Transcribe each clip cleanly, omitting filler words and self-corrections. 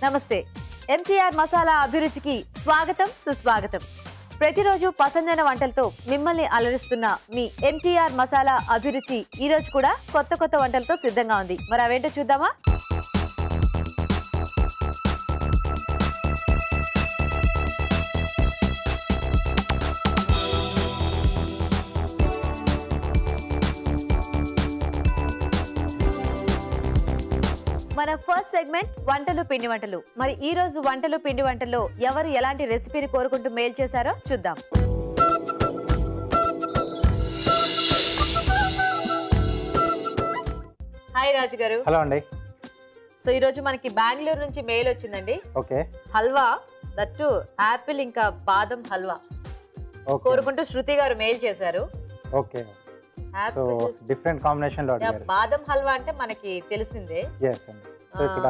నమస్తే. ఎంటీఆర్ మసాలా అభిరుచికి స్వాగతం సుస్వాగతం. ప్రతిరోజు పసందైన వంటలతో మిమ్మల్ని అలరిస్తున్న మీ ఎంటీఆర్ మసాలా అభిరుచి ఈ రోజు కూడా కొత్త వంటలతో సిద్ధంగా ఉంది. మరి అవేంటో చూద్దామా? మన ఫస్ట్ సెగ్మెంట్ వంటలు పిండి వంటలు. మరి ఈ రోజు వంటలు పిండి వంటల్లో ఎవరు ఎలాంటి రెసిపీని కోరుకుంటూ మెయిల్ చేశారో చూద్దాం. హాయ్ రాజు గారు. హలో అండి. సో ఈ రోజు మనకి బెంగళూరు నుంచి మెయిల్ వచ్చిందండి. ఓకే. హల్వా దట్టు యాపిల్ ఇంకా బాదం హల్వా కోరుకుంటూ శృతి గారు మెయిల్ చేశారు. ఓకే. సో డిఫరెంట్ కాంబినేషన్ లో అడిగారు. బాదం హల్వా అంటే మనకి తెలిసిందే. yes అండి. సో ఇక్కడ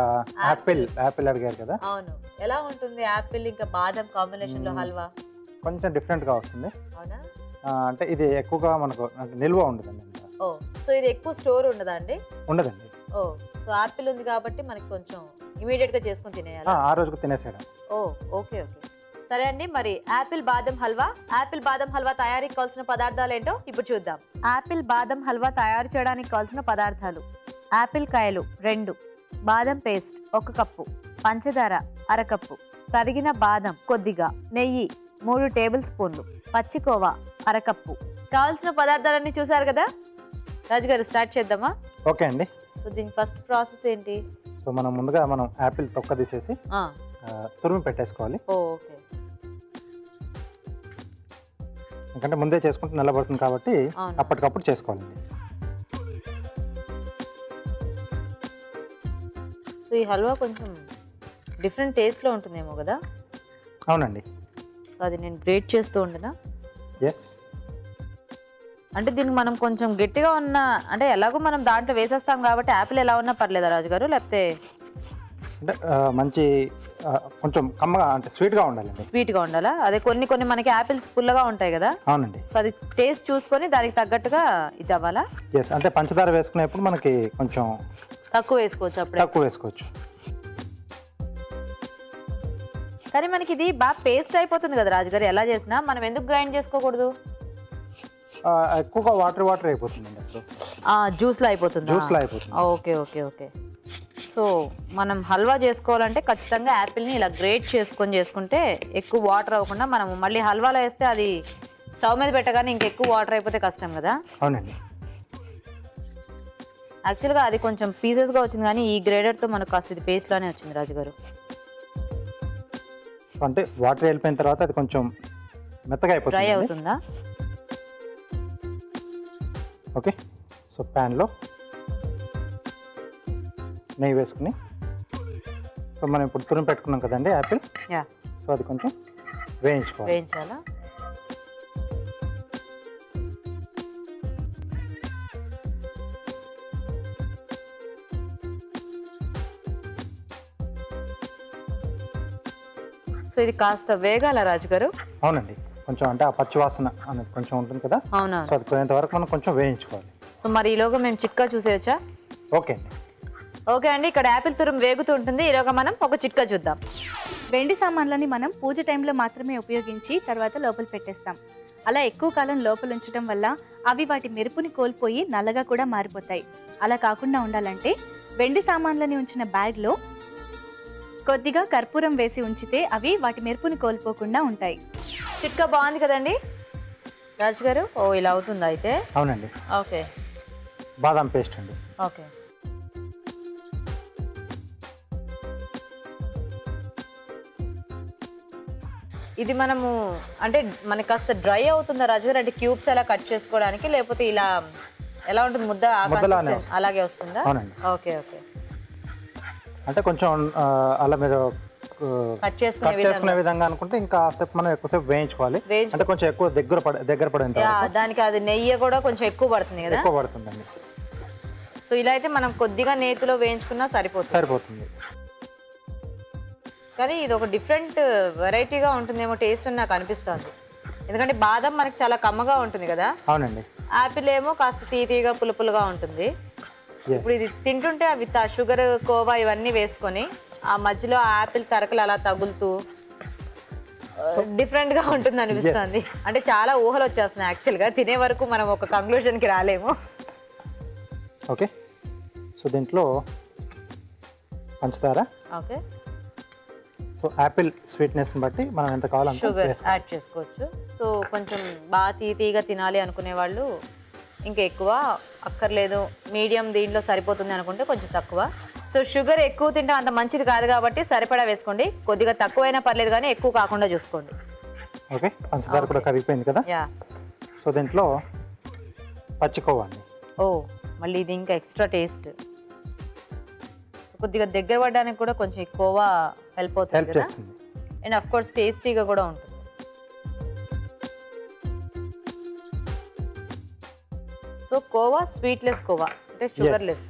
యాపిల్ అడిగారు కదా. అవును. ఎలా ఉంటుంది యాపిల్ ఇంకా బాదం కాంబినేషన్ లో హల్వా? కొంచెం డిఫరెంట్ గా వస్తుంది. అవునా? అంటే ఇది ఎక్కువగా మనకు నిల్వ ఉండదండి. ఓ, సో ఇది ఎక్కువ స్టోర్ ఉండదా అండి? ఉండదండి. ఓ, సో యాపిల్ ఉంది కాబట్టి మనకి కొంచెం ఇమీడియట్ గా చేసుకుని తినేయాలి. ఆ రోజుకు తినేసేయడం. ఓ, ఓకే ఓకే. సరే అండి. మరి యాపిల్ బాదం హల్వా తయారీకి కావాల్సిన పదార్థాలు ఏంటో ఇప్పుడు చూద్దాం. యాపిల్ బాదం హల్వా తయారు చేయడానికి కావాల్సిన పదార్థాలు: యాపిల్ కాయలు 2, బాదం పేస్ట్ 1 కప్పు, పంచదార 1/2 కప్పు, తరిగిన బాదం కొద్దిగా, నెయ్యి 3 టేబుల్ స్పూన్లు, పచ్చికోవా 1/2 కప్పు. కావాల్సిన పదార్థాలన్నీ చూసారు కదా రాజు గారు, స్టార్ట్ చేద్దామా? ఓకే అండి. సో దీని ఫస్ట్ ప్రాసెస్ ఏంటి? సో ముందుగా మనం యాపిల్ తొక్క తీసేసి తురిమి పెట్టేసుకోవాలి. ఓకే. ఎందుకంటే ముందే చేసుకుంటే నల్లబడుతుంది కాబట్టి అప్పటికప్పుడు చేసుకోవాలండి. సో ఈ హల్వా కొంచెం డిఫరెంట్ టేస్ట్లో ఉంటుందేమో కదా? అవునండి. అది నేను గ్రేట్ చేస్తూ ఉండనా? ఎస్. అంటే దీనికి మనం కొంచెం గట్టిగా ఉన్న, అంటే ఎలాగో మనం దాంట్లో వేసేస్తాం కాబట్టి యాపిల్ ఎలా ఉన్నా పర్లేదా రాజుగారు? లేకపోతే అంటే మంచి కొంచెం కమ్మగా, అంటే స్వీట్గా ఉండాలండి. స్వీట్గా ఉండాలా? అదే కొన్ని మనకి యాపిల్స్ పుల్లగా ఉంటాయి కదా. అవునండి. సో అది టేస్ట్ చూసుకొని దానికి తగ్గట్టుగా ఇది అవ్వాలా? ఎస్. అంటే పంచదార వేసుకునేప్పుడు మనకి కొంచెం తక్కువ వేసుకోవచ్చు. అప్పుడు తక్కువ వేసుకోవచ్చు. కానీ మనకి ఇది బాగా పేస్ట్ అయిపోతుంది కదా రాజుగారు, ఎలా చేసినా. మనం ఎందుకు గ్రైండ్ చేసుకోకూడదు? ఎక్కువగా వాటర్ అయిపోతుందండి. జ్యూస్లో అయిపోతుంది. Okay okay okay. సో మనం హల్వా చేసుకోవాలంటే ఖచ్చితంగా యాపిల్ని ఇలా గ్రేట్ చేసుకుంటే ఎక్కువ వాటర్ అవ్వకుండా, మనం మళ్ళీ హల్వాలో వేస్తే అది స్టవ్ మీద పెట్టగానే ఇంకెక్కువ వాటర్ అయిపోతే కష్టం కదా. అవునండి. యాక్చువల్గా అది కొంచెం పీసెస్గా వచ్చింది, కానీ ఈ గ్రేడర్తో మనకు కాస్త ఇది పేస్ట్లానే వచ్చింది రాజుగారు. అంటే వాటర్ వెళ్ళిపోయిన తర్వాత అది కొంచెం మెత్తగా అయిపోతుంది. డ్రై అవుతుందా? ఓకే. సో ప్యాన్లో నెయ్యి వేసుకుని, సో మనం ఇప్పుడు తురిమి పెట్టుకున్నాం కదండి యాపిల్. సో అది కొంచెం వేయించాలా? సో ఇది కాస్త వేగాల రాజుగారు? అవునండి. కొంచెం అంటే ఆ పచ్చి వాసన అనేది కొంచెం ఉంటుంది కదా. అవునా? సో అది పోయేంత వరకు మనం కొంచెం వేయించుకోవాలి. సో మరి ఈలోగా మేము చిట్కా చూసేయచ్చా? ఓకే అండి. ఓకే అండి. ఇక్కడ యాపిల్ తురుము వేగుతూ ఉంటుంది. ఈలోగా మనం ఒక చిట్కా చూద్దాం. వెండి సామాన్లని మనం పూజ టైంలో మాత్రమే ఉపయోగించి తర్వాత లోపల పెట్టేస్తాం. అలా ఎక్కువ కాలం లోపల ఉంచడం వల్ల అవి వాటి మెరుపుని కోల్పోయి నల్లగా కూడా మారిపోతాయి. అలా కాకుండా ఉండాలంటే వెండి సామాన్లని ఉంచిన బ్యాగ్లో కొద్దిగా కర్పూరం వేసి ఉంచితే అవి వాటి మెరుపుని కోల్పోకుండా ఉంటాయి. చిట్కా బాగుంది కదండి రాజు గారు? ఓ, ఇలా అవుతుందా అయితే? అవునండి. ఓకే. బాదం పేస్ట్ అండి. ఓకే. ఇది మనము అంటే మనకి కాస్త డ్రై అవుతుందా రాజు గారు? అంటే క్యూబ్స్ ఎలా కట్ చేసుకోవడానికి, లేకపోతే ఇలా ఎలా ఉంటుంది? ముద్ద అలాగే వస్తుందా? అవునండి. Okay okay. అంటే కొంచెం అలా మీరు కట్ చేసుకునే విధంగా అనుకుంటే ఇంకా సేపు మనం ఎక్కువసేపు వేయించుకోవాలి. అంటే కొంచెం ఎక్కువ దగ్గర పడేంత దానికి అది నెయ్యి కూడా కొంచెం ఎక్కువ పడుతుంది కదా. ఎక్కువ పడుతుందండి. సో ఇలా అయితే మనం కొద్దిగా నేతిలో వేయించుకున్నా సరిపోతుంది. కానీ ఇది ఒక డిఫరెంట్ వెరైటీగా ఉంటుందేమో టేస్ట్ అని నాకు అనిపిస్తుంది. ఎందుకంటే బాదం మనకి చాలా కమ్మగా ఉంటుంది కదా. అవునండి. యాపిల్ ఏమో కాస్త తీయగా పులుపులుగా ఉంటుంది. ఇప్పుడు ఇది తింటుంటే అవి షుగర్ కోవా ఇవన్నీ వేసుకొని ఆ మధ్యలో యాపిల్ తరకలు అలా తగులుతూ డిఫరెంట్ గా ఉంటుంది అనిపిస్తుంది. అంటే చాలా ఊహలు వచ్చేస్తున్నాయి యాక్చువల్ గా, తినే వరకు మనం ఒక కంక్లూజన్ కి రాలేము. ఓకే, సో దీంట్లో పంచదార, ఓకే, సో యాపిల్ స్వీట్నెస్ బట్టి మనం ఎంత కావాలంటే షుగర్ యాడ్ చేసుకోవచ్చు. సో కొంచెం బాగా తీగా తినాలి అనుకునే వాళ్ళు ఇంకా ఎక్కువ అక్కర్లేదు, మీడియం దీంట్లో సరిపోతుంది అనుకుంటే కొంచెం తక్కువ. సో షుగర్ ఎక్కువ తింటే అంత మంచిది కాదు కాబట్టి సరిపడా వేసుకోండి. కొద్దిగా తక్కువైనా పర్లేదు కానీ ఎక్కువ కాకుండా చూసుకోండి. ఓకే, పంచదార కూడా కరిగిపోయింది కదా. యా, సో దీంట్లో పచ్చికోవా అండి. ఓ మళ్ళీ ఇది ఇంకా ఎక్స్ట్రా టేస్ట్. కొద్దిగా దగ్గర పడడానికి కూడా కొంచెం ఎక్కువ హెల్ప్ అవుతుంది కదా, అండ్ అఫ్ కోర్స్ టేస్టీగా కూడా ఉంటుంది. సో కోవా స్వీట్లెస్ కోవా అంటే షుగర్లెస్.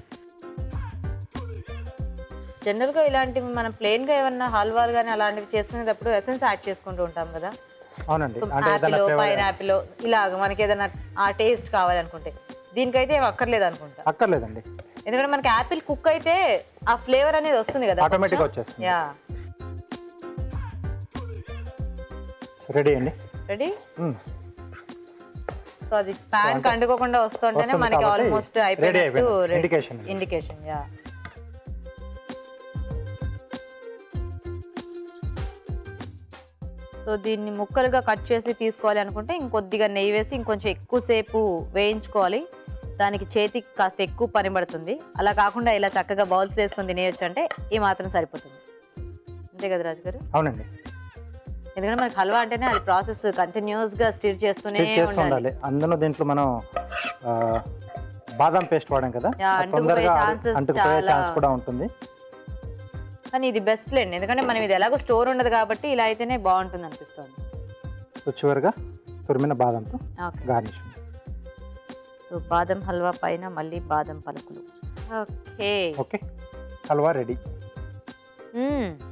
జనరల్గా ఇలాంటివి మనం ప్లెయిన్గా ఏమన్నా హల్వాలు కానీ అలాంటివి చేసుకునేటప్పుడు ఎసెన్స్ యాడ్ చేసుకుంటూ ఉంటాం కదా. అవునండి, యాపిల్, పైనాపిల్ ఇలాగ మనకి ఏదైనా ఆ టేస్ట్ కావాలనుకుంటే. దీనికైతే ఏమి అక్కర్లేదు అనుకుంటా. అక్కర్లేదండి, ఎందుకంటే మనకి యాపిల్ కుక్ అయితే ఆ ఫ్లేవర్ అనేది వస్తుంది కదా, ఆటోమేటిక్ వచ్చేస్తుంది. యా, సో రెడీ అండి. రెడీ. సో అది ప్యాన్ కండుకోకుండా వస్తుంటేనే మనకి ఆల్మోస్ట్ అయిపోయినట్టు ఇండికేషన్. యా, సో దీన్ని ముక్కలుగా కట్ చేసి తీసుకోవాలి అనుకుంటే ఇంకొద్దిగా నెయ్యి వేసి ఇంకొంచెం ఎక్కువసేపు వేయించుకోవాలి. దానికి చేతికి కాస్త ఎక్కువ పని పడుతుంది. అలా కాకుండా ఇలా చక్కగా బౌల్స్ వేసుకొని తినేయచ్చు అంటే ఈ మాత్రం సరిపోతుంది. అంతే కదా రాజు గారు? అవునండి, ఎందుకంటే మనకి హల్వా అంటేనే అది ప్రాసెస్ కంటిన్యూస్ గా స్టిర్ చేస్తూనే ఉండాలి. అందులో దీంట్లో మనం బాదం పేస్ట్ వాడాం కదా, అంటుకుపోయే ఛాన్స్ కూడా ఉంటుంది. కానీ ఇది బెస్ట్ లేండి, ఎందుకంటే మనం ఇది ఎలాగో స్టోర్ ఉండదు కాబట్టి ఇలా అయితేనే బాగుంటుంది అనిపిస్తుంది. సో చివరిగా తురిమిన బాదంతో గార్నిష్. సో బాదం హల్వా పైన మళ్ళీ బాదం పలుకులు. Okay, okay, halwa ready.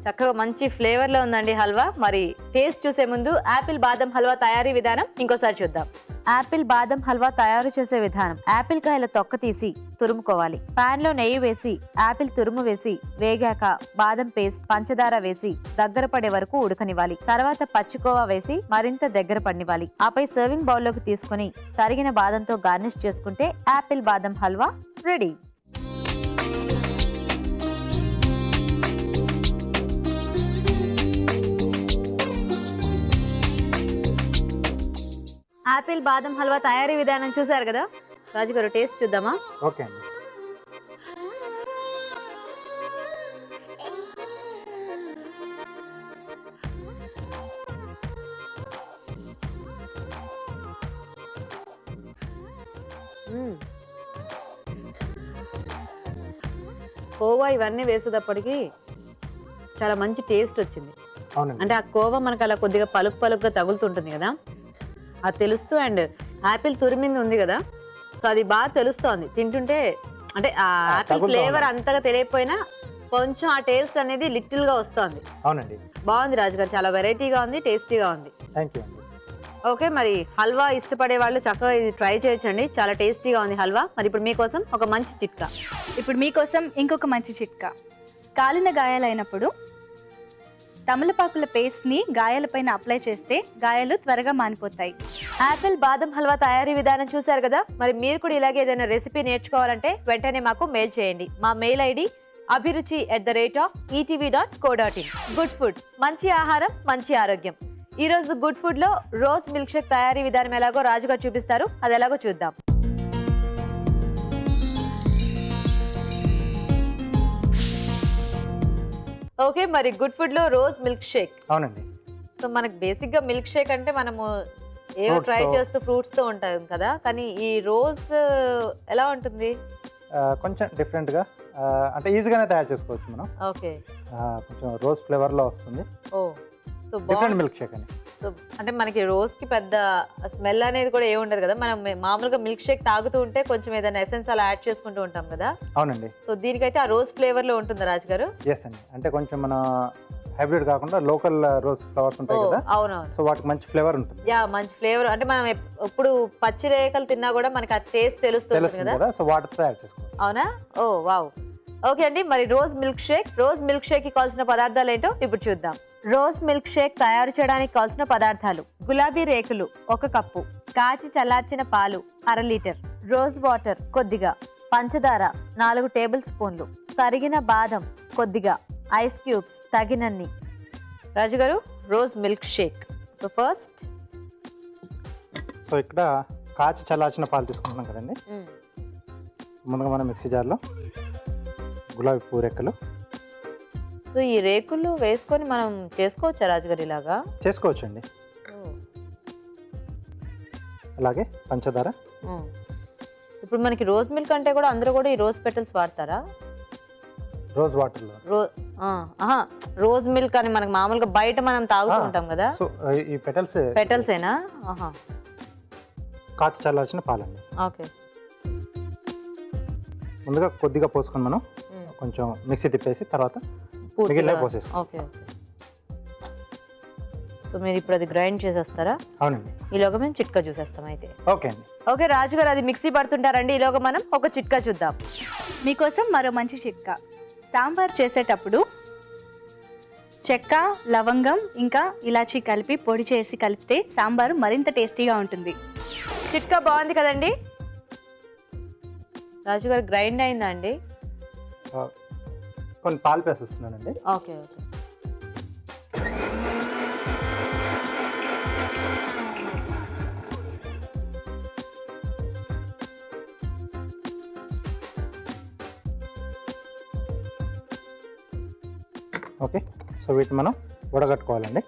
చక్కగా మంచి ఫ్లేవర్ లో ఉందండి హల్వా. మరి టేస్ట్ చూసే ముందు యాపిల్ బాదం హల్వా తయారీ విధానం ఇంకోసారి చూద్దాం. యాపిల్ బాదం హల్వా తయారు చేసే విధానం: యాపిల్ కాయల తొక్క తీసి తురుముకోవాలి. పాన్ లో నెయ్యి వేసి యాపిల్ తురుము వేసి వేగాక బాదం పేస్ట్, పంచదార వేసి దగ్గర పడే వరకు ఉడకనివ్వాలి. తర్వాత పచ్చికోవా వేసి మరింత దగ్గర పడినివ్వాలి. ఆపై సర్వింగ్ బౌల్ లోకి తీసుకుని తరిగిన బాదంతో గార్నిష్ చేసుకుంటే యాపిల్ బాదం హల్వా రెడీ. యాపిల్ బాదం హల్వా తయారీ విధానం చూసారు కదా రాజుగారు, టేస్ట్ చూద్దామా? ఓకే అండి. కోవా ఇవన్నీ వేసేటప్పటికి చాలా మంచి టేస్ట్ వచ్చింది. అంటే ఆ కోవా మనకు అలా కొద్దిగా పలుకుగా తగులుతుంటుంది కదా, అది తెలుస్తూ, అండ్ యాపిల్ తురిమింది ఉంది కదా, సో అది బాగా తెలుస్తోంది తింటుంటే. అంటే ఆ యాపిల్ ఫ్లేవర్ అంతగా తెలియకపోయినా కొంచెం ఆ టేస్ట్ అనేది లిటిల్ గా వస్తుంది. అవునండి, బాగుంది రాజుగారు, చాలా వెరైటీగా ఉంది, టేస్టీగా ఉంది. థ్యాంక్ యూ అండి. ఓకే, మరి హల్వా ఇష్టపడే వాళ్ళు చక్కగా ఇది ట్రై చేయొచ్చండి, చాలా టేస్టీగా ఉంది హల్వా. మరి ఇప్పుడు మీకోసం ఒక మంచి చిట్కా. ఇప్పుడు మీకోసం ఇంకొక మంచి చిట్కా. కాలిన గాయాలైనప్పుడు తమలపాకుల పేస్ట్ ని గాయాలపైన అప్లై చేస్తే గాయాలు త్వరగా మానిపోతాయి. యాపిల్ బాదం హల్వా తయారీ విధానం చూసారు కదా. మరి మీరు కూడా ఇలాగే ఏదైనా రెసిపీ నేర్చుకోవాలంటే వెంటనే మాకు మెయిల్ చేయండి. మా mail ID abhiruchi@etv.co.in. Good food, మంచి ఆహారం, మంచి ఆరోగ్యం. ఈ రోజు గుడ్ ఫుడ్ లో రోజ్ మిల్క్ షేక్ తయారీ విధానం ఎలాగో రాజుగారు చూపిస్తారు, అది ఎలాగో చూద్దాం. ఓకే, మరి గుడ్ ఫుడ్ లో రోజ్ మిల్క్ షేక్. అవునండి. సో మనకి బేసిక్ గా మిల్క్ షేక్ అంటే మనము ఏవో ట్రై చేస్తూ ఫ్రూట్స్ తో ఉంటాం కదా, కానీ ఈ రోజ్ ఎలా ఉంటుంది? కొంచెం డిఫరెంట్ గా, అంటే ఈజీగానే తయారు చేసుకోవచ్చు మనం. ఓకే, కొంచెం రోజ్ ఫ్లేవర్ లో వస్తుంది. ఓ, సో డిఫరెంట్ మిల్క్ షేక్ అని. సో అంటే మనకి రోజ్ కి పెద్ద స్మెల్ అనేది కూడా ఏమి ఉండదు కదా, మనం మామూలుగా మిల్క్ షేక్ తాగుతూ ఉంటే కొంచెం ఏదైనా ఎసెన్స్ అలా యాడ్ చేసుకుంటూ ఉంటాం కదా. అవునండి. సో దీనికైతే ఆ రోజ్ ఫ్లేవర్ లో ఉంటుంది రాజు గారు. ఎస్ అండి, అంటే కొంచెం మన హైబ్రిడ్ కాకుండా లోకల్ రోజ్ ఫ్లవర్స్ ఉంటాయి కదా. అవునవును, సో వాటికి మంచి ఫ్లేవర్ ఉంటుంది. యా, మంచి ఫ్లేవర్. అంటే మనం ఎప్పుడు పచ్చి రేఖలు తిన్నా కూడా మనకి ఆ టేస్ట్ తెలుస్తుంది కదా. సో వాటితో తయారు చేసుకోవాలి. అవునా? ఓ వావ్. ఓకే అండి, మరి రోజ్ మిల్క్ షేక్ కి కావాల్సిన పదార్థాలు ఏంటో ఇప్పుడు చూద్దాం. రోజ్ మిల్క్ షేక్ తయారు చేయడానికి కావాల్సిన పదార్థాలు: గులాబీ రేకులు 1 కప్పు, కాచి చల్లార్చిన పాలు 1/2 లీటర్, రోజ్ వాటర్ కొద్దిగా, పంచదార 4 టేబుల్ స్పూన్లు, తరిగిన బాదం కొద్దిగా, ఐస్ క్యూబ్స్ తగినన్ని. రాజు గారు, rose milk shake. So first so ఇక్కడ కాచి చల్లార్చిన పాలు తీసుకుంటున్నాం కదండి. ముందుగా మనం మిక్సీ జార్లో గులాబీ పువ్వు రెక్కలు. సో ఈ రేకులు వేసుకొని మనం చేసుకోవచ్చా రాజుగారు? ఇలాగా చేసుకోవచ్చండి. అలాగే పంచదార. ఇప్పుడు మనకి రోజ్ మిల్క్ అంటే కూడా అందరూ కూడా ఈ రోజ్ పెటల్స్ వాడతారా? రోజ్ వాటర్లో రోజ్ మిల్క్ అని మనకి మామూలుగా బయట మనం తాగుతూ ఉంటాం కదా. సో ఈ పెటల్సేనా? కాచి చల్లార్చిన పాలండి. ఓకే. ముందుగా కొద్దిగా పోసుకొని మనం కొంచెం మిక్సీ తిప్పేసి తర్వాత మిగిలిన పోసేస్తాం. Okay okay. సో మీరు ఇప్పుడు అది గ్రైండ్ చేసేస్తారా? అవునండి. ఈలోగా మేము చిట్కా చూసేస్తాం అయితే. ఓకే అండి. ఓకే రాజు గారు, అది మిక్సీ పడుతుంటారండి. ఈలోగా మనం ఒక చిట్కా చూద్దాం. మీకోసం మరో మంచి చిట్కా. సాంబార్ చేసేటప్పుడు చెక్క, లవంగం ఇంకా ఇలాచీ కలిపి పొడి చేసి కలిపితే సాంబారు మరింత టేస్టీగా ఉంటుంది. చిట్కా బాగుంది కదండి. రాజు గారు, గ్రైండ్ అయిందా అండి? కొన్ని పాలు పేసేస్తున్నానండి. Okay okay. ఓకే. సో వీటిని మనం వడగట్టుకోవాలండి.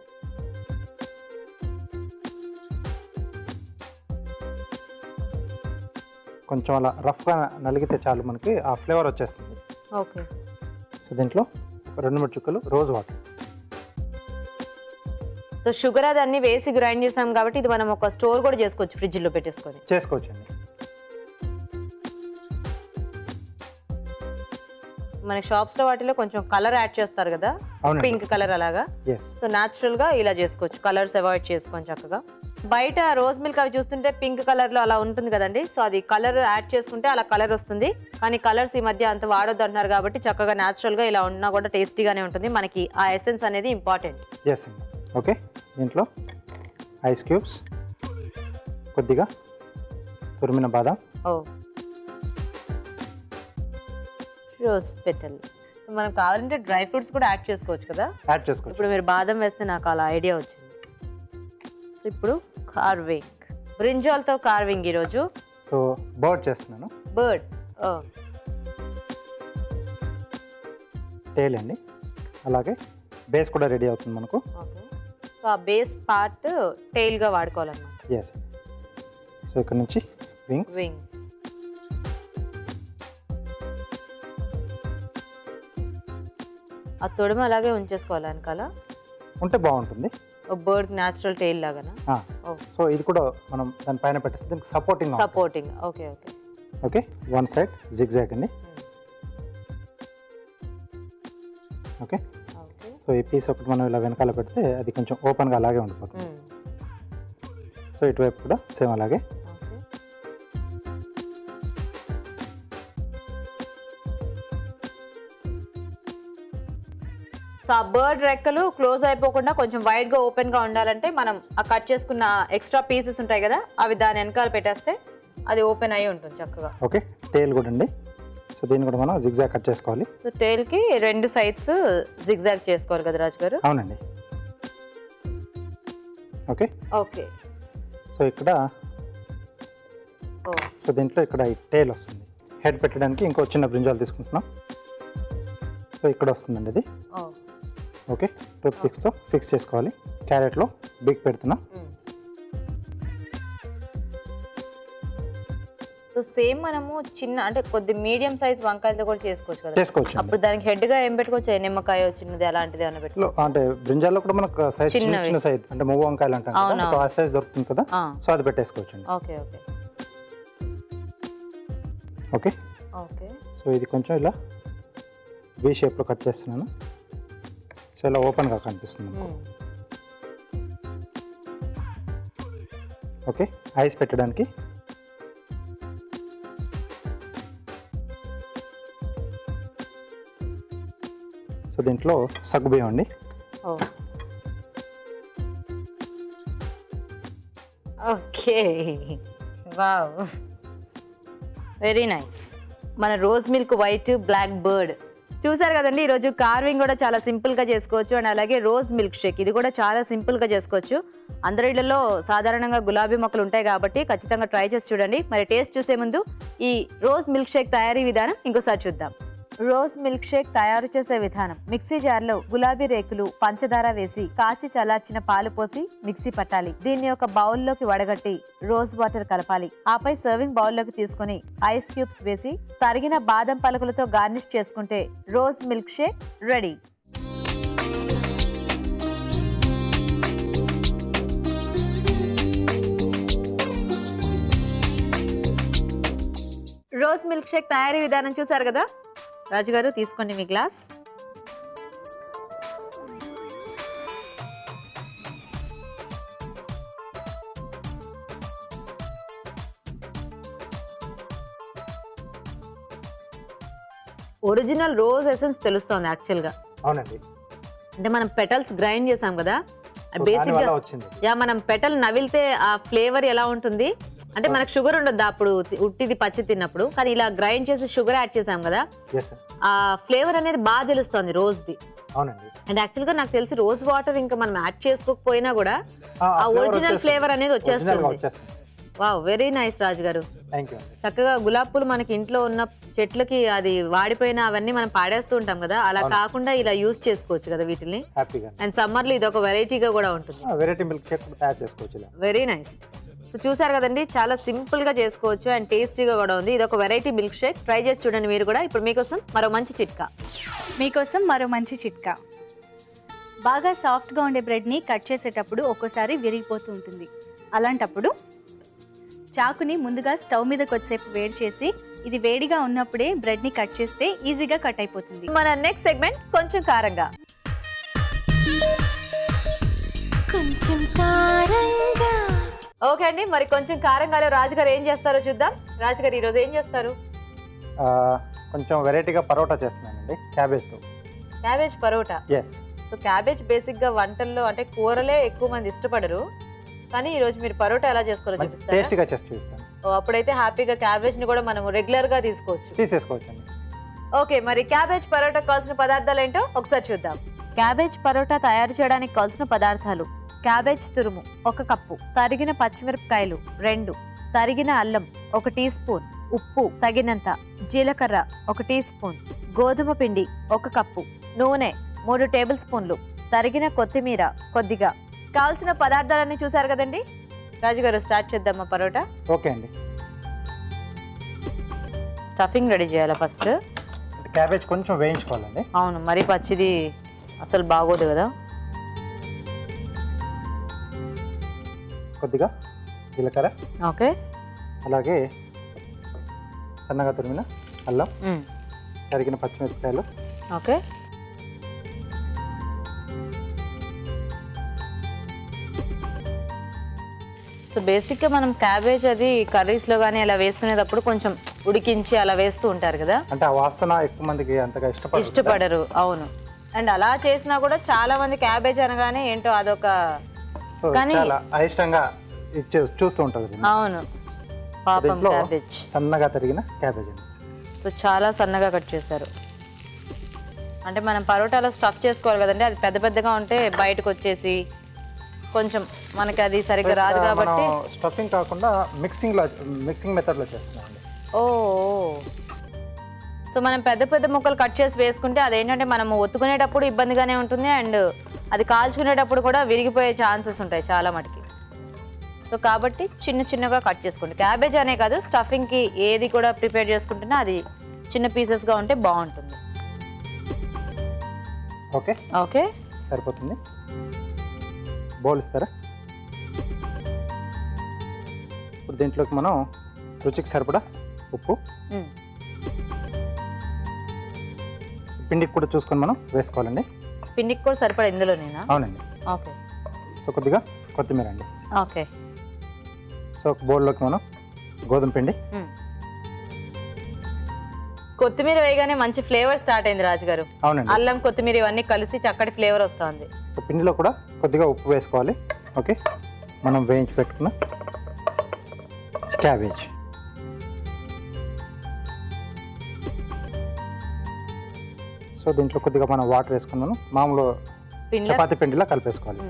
కొంచెం అలా రఫ్గా నలిగితే చాలు, మనకి ఆ ఫ్లేవర్ వచ్చేస్తుంది. ఓకే. సో దీంట్లో ఒక 2-3 చుక్కలు రోజ్ వాటర్. సో షుగర్ అది అన్ని వేసి గ్రైండ్ చేసాం కాబట్టి ఇది మనం ఒక స్టోర్ కూడా చేసుకోవచ్చు, ఫ్రిడ్జ్లో పెట్టేసుకొని. చేసుకోవచ్చండి. మనకి షాప్స్ లో వాటిలో కొంచెం కలర్ యాడ్ చేస్తారు కదా, పింక్ కలర్ అలాగా. సో న్యాచురల్ గా ఇలా చేసుకోవచ్చు, కలర్స్ అవాయిడ్ చేసుకోండి చక్కగా. బయట రోజ్ మిల్క్ అవి చూస్తుంటే పింక్ కలర్ లో అలా ఉంటుంది కదండి. సో అది కలర్ యాడ్ చేసుకుంటే అలా కలర్ వస్తుంది, కానీ కలర్స్ ఈ మధ్య అంత వాడొద్దు అంటున్నారు కాబట్టి చక్కగా న్యాచురల్ గా ఇలా ఉన్నా కూడా టేస్టీగానే ఉంటుంది. మనకి ఆ ఎసెన్స్ అనేది ఇంపార్టెంట్. ఓకే. దీంట్లో ఐస్ క్యూబ్స్, కొద్దిగా తురిమిన బాదం, రోజ్ పెటల్. మనం కావాలంటే డ్రై ఫ్రూట్స్ కూడా యాడ్ చేసుకోవచ్చు కదా. ఇప్పుడు మీరు బాదం వేస్తే నాకు అలా ఐడియా వచ్చింది. ఇప్పుడు కార్వింగ్, బ్రింజాల్తో కార్వింగ్ ఈరోజు. సో బర్డ్ చేస్తున్నాను. బర్డ్ టేల్ అండి. అలాగే బేస్ కూడా రెడీ అవుతుంది మనకు. ఓకే. సో ఆ బేస్ పార్ట్ టెయిల్ గా వాడుకోవాలన్నమాట. ఎస్. సో ఇక్కడ నుంచి వింగ్స్. ఆ తొడుమ అలాగే ఉంచేసుకోవాలి వెనకాల ఉంటే బాగుంటుంది. బర్డ్ న్యాచురల్ టెయిల్ లాగానా? సో ఇది కూడా మనం దాని పైన పెట్టేస్తే దీనికి supporting. Okay okay okay. One side zigzag అండి. ఓకే. సో ఈ పీస్ ఒకటి మనం ఇలా వెనకాల పెడితే అది కొంచెం ఓపెన్గా అలాగే ఉండిపోతుంది. సో ఇటువైపు కూడా సేమ్ అలాగే. సో ఆ బర్డ్ రెక్కలు క్లోజ్ అయిపోకుండా కొంచెం వైడ్ గా ఓపెన్ గా ఉండాలంటే మనం ఆ కట్ చేసుకున్న ఎక్స్ట్రా పీసెస్ ఉంటాయి కదా, అవి దాని వెనకాల పెట్టేస్తే అది ఓపెన్ అయ్యి ఉంటుంది చక్కగా. ఓకే. టేల్ కూడా అండి. సో దీన్ని కూడా మనం జిగ్జాగ్ కట్ చేసుకోవాలి. సో టేల్ కి 2 సైడ్స్ జిగ్జాగ్ చేసుకోవాలి కదా రాజు గారు? అవునండి. ఓకే. ఓకే. సో ఇక్కడ సో దీంట్లో ఇక్కడ టేల్ వస్తుంది. హెడ్ పెట్టడానికి ఇంకో చిన్న బ్రింజాల్ తీసుకుంటున్నాం. సో ఇక్కడ వస్తుందండి ఇది. ఓకే. టూత్ పిక్స్తో ఫిక్స్ చేసుకోవాలి. క్యారెట్లో బిగ్ పెడుతున్నా. సో సేమ్ మనము చిన్న అంటే కొద్ది మీడియం సైజ్ వంకాయలతో కూడా చేసుకోవచ్చు కదా? చేసుకోవచ్చు. అప్పుడు దానికి హెడ్ గా ఏం పెట్టుకోవచ్చు? నిమ్మకాయ చిన్నది అలాంటిది ఏమైనా పెట్టుకోవచ్చు? అంటే బ్రింజాల్లో కూడా మనకు సైజ్ చిన్న సైజ్ అంటే మువ్వ వంకాయలు అంటాం కదా, సో ఆ సైజ్ దొరుకుతుంది కదా, సో అది పెట్టేసుకోవచ్చు. Okay okay okay okay. So ఇది కొంచెం ఇలా వి షేప్లో కట్ చేస్తున్నాను. సో ఇలా ఓపెన్గా కనిపిస్తుంది. ఓకే. ఐస్ పెట్టడానికి దీంట్లో సగ్గుబియ్యం అండి. Okay, wow, very nice. మన rose milk white black bird చూసారు కదండి. ఈరోజు కార్వింగ్ కూడా చాలా సింపుల్గా చేసుకోవచ్చు. అండ్ అలాగే రోజ్ మిల్క్ షేక్ ఇది కూడా చాలా సింపుల్గా చేసుకోవచ్చు. అందరి ఇళ్లలో సాధారణంగా గులాబీ మొక్కలు ఉంటాయి కాబట్టి ఖచ్చితంగా ట్రై చేసి చూడండి. మరి టేస్ట్ చూసే ముందు ఈ రోజ్ మిల్క్ షేక్ తయారీ విధానం ఇంకోసారి చూద్దాం. రోజ్ మిల్క్ షేక్ తయారు చేసే విధానం: మిక్సీ జార్లో గులాబీ రేకులు, పంచదార వేసి కాచి చల్లార్చిన పాలు పోసి మిక్సీ పట్టాలి. దీన్ని ఒక బౌల్లోకి వడగట్టి రోజ్ వాటర్ కలపాలి. ఆపై సర్వింగ్ బౌల్లోకి తీసుకుని ఐస్ క్యూబ్స్ వేసి తరిగిన బాదం పలుకులతో గార్నిష్ చేసుకుంటే rose milk shake ready. Rose milk shake తయారీ విధానం చూసారు కదా. రాజు గారు తీసుకోండి మీ గ్లాస్. ఒరిజినల్ రోజ్ ఎసెన్స్ తెలుస్తోంది యాక్చువల్గా. అవునండి, అంటే మనం పెటల్స్ గ్రైండ్ చేసాం కదా, బేసిక్ గా యా మనం పెటల్ నవిలితే ఆ ఫ్లేవర్ ఎలా ఉంటుంది అంటే మనకు షుగర్ ఉండదు అప్పుడు ఉట్టిది పచ్చి తిన్నప్పుడు, కానీ ఇలా గ్రైండ్ చేసి షుగర్ యాడ్ చేసాం కదా, ఆ ఫ్లేవర్ అనేది బాగా తెలుస్తుంది రోజ్ ది. అవునండి, అండ్ యాక్చువల్ గా నాకు తెలిసి రోజ్ వాటర్ ఇంకా మనం యాడ్ చేసుకోకపోయినా కూడా ఆ ఒరిజినల్ ఫ్లేవర్ అనేది వచ్చేస్తుంది. వావ్, వెరీ నైస్ రాజు గారు. చక్కగా గులాబీ పూలు మనకి ఇంట్లో ఉన్న చెట్లకి అది వాడిపోయిన అవన్నీ మనం పాడేస్తూ ఉంటాం కదా, అలా కాకుండా ఇలా యూజ్ చేసుకోవచ్చు కదా వీటిని. అండ్ సమ్మర్ లో ఇది ఒక వెరైటీగా కూడా ఉంటుంది. Very nice. సో చూసారు కదండి, చాలా సింపుల్ గా చేసుకోవచ్చు అండ్ టేస్టీగా కూడా ఉంది. ఇది ఒక వెరైటీ మిల్క్ షేక్, ట్రై చేసి చూడండి మీరు కూడా. ఇప్పుడు మీకోసం మరో మంచి చిట్కా. బాగా సాఫ్ట్గా ఉండే బ్రెడ్ని కట్ చేసేటప్పుడు ఒక్కోసారి విరిగిపోతూ ఉంటుంది. అలాంటప్పుడు చాకుని ముందుగా స్టవ్ మీద కొద్దిసేపు వేడి చేసి ఇది వేడిగా ఉన్నప్పుడే బ్రెడ్ని కట్ చేస్తే ఈజీగా కట్ అయిపోతుంది. మన నెక్స్ట్ సెగ్మెంట్ కొంచెం కారంగా. ఓకే అండి, మరి కొంచెం కారంగాలో రాజుగారు ఏం చేస్తారో చూద్దాం. రాజుగారు ఈరోజు ఏం చేస్తారు? కొంచెం వెరైటీగా పరోటా చేస్తున్నానండి, cabbage paratha. So cabbage basic గా వంటల్లో అంటే కూరలే ఎక్కువ మంది ఇష్టపడరు, కానీ ఈ రోజు మీరు పరోటా ఎలా చేసుకోవాలో చూపిస్తారు. అప్పుడైతే హ్యాపీగా క్యాబేజ్ ని కూడా మనం రెగ్యులర్ గా తీసేసుకోవచ్చు. ఓకే, మరి క్యాబేజ్ పరోటా కావాల్సిన పదార్థాలు ఏంటో ఒకసారి చూద్దాం. క్యాబేజ్ పరోటా తయారు చేయడానికి కావాల్సిన పదార్థాలు: క్యాబేజ్ తురుము 1 కప్పు, తరిగిన పచ్చిమిరపకాయలు 2, తరిగిన అల్లం 1 టీ స్పూన్, ఉప్పు తగినంత, జీలకర్ర 1 టీ స్పూన్, గోధుమ పిండి 1 కప్పు, నూనె 3 టేబుల్ స్పూన్లు, తరిగిన కొత్తిమీర కొద్దిగా. కావాల్సిన పదార్థాలన్నీ చూసారు కదండి. రాజుగారు స్టార్ట్ చేద్దామా పరోటా? ఓకే అండి. స్టఫింగ్ రెడీ చేయాలా ఫస్ట్? క్యాబేజ్ కొంచెం వేయించుకోవాలండి. అవును, మరి పచ్చిది అసలు బాగోదు కదా. కొద్దిగా జీలకర్ర, ఓకే, అలాగే సన్నగా తురిమిన అల్లం, తరిగిన పచ్చిమిరపకాయలు, ఓకే, సో బేసిక్గా మనం క్యాబేజ్ అది కర్రీస్లో కానీ అలా వేసుకునేటప్పుడు కొంచెం ఉడికించి అలా వేస్తూ ఉంటారు కదా, అంటే ఆ వాసన ఎక్కువ మందికి అంతగా ఇష్టపడరు. అవును, అండ్ అలా చేసినా కూడా చాలా మంది క్యాబేజ్ అనగానే ఏంటో అదొక అయిష్టంగా చూస్తూ ఉంటారు. అవును, పాపం క్యాబేజ్. సన్నగా తరిగిన క్యాబేజ్ అండి. సో చాలా సన్నగా కట్ చేశారు. అంటే మనం పరోటాలో స్టఫ్ చేసుకోవాలి కదండి, అది పెద్ద పెద్దగా ఉంటే బయటకు వచ్చేసి కొంచెం మనకి అది సరిగ్గా రాదు కాబట్టి స్టఫింగ్ కాకుండా మిక్సింగ్ మెథడ్ లో చేస్తున్నాం. ఓ, సో మనం పెద్ద పెద్ద ముక్కలు కట్ చేసి వేసుకుంటే అదేంటంటే మనం ఒత్తుకునేటప్పుడు ఇబ్బందిగానే ఉంటుంది అండ్ అది కాల్చుకునేటప్పుడు కూడా విరిగిపోయే ఛాన్సెస్ ఉంటాయి చాలా మటుకి. సో కాబట్టి చిన్న చిన్నగా కట్ చేసుకోండి. క్యాబేజ్ అనే కాదు, స్టఫింగ్కి ఏది కూడా ప్రిపేర్ చేసుకుంటున్నా అది చిన్న పీసెస్గా ఉంటే బాగుంటుంది. ఓకే ఓకే, సరిపోతుంది. బౌల్ ఇస్తారా? ఇప్పుడు దీంట్లోకి మనం రుచికి సరిపడా ఉప్పు, పిండికి కూడా చూసుకొని మనం వేసుకోవాలండి. పిండికి కూడా సరిపడా ఇందులోనేనా? అవునండి. ఓకే, సో కొద్దిగా కొత్తిమీర అండి. ఓకే, సో బౌల్లోకి మనం గోధుమ పిండి, కొత్తిమీర వేయగానే మంచి ఫ్లేవర్ స్టార్ట్ అయింది రాజు గారు. అవునండి. అల్లం కొత్తిమీర ఇవన్నీ కలిసి చక్కటి ఫ్లేవర్ వస్తుంది. సో పిండిలో కూడా కొద్దిగా ఉప్పు వేసుకోవాలి. ఓకే, మనం వేయించి పెట్టుకున్న క్యాబేజ్. సో దీంట్లో కొద్దిగా మనం వాటర్ వేసుకున్నాను. మామూలు చపాతీ పిండిలా కలిపేసుకోవాలి.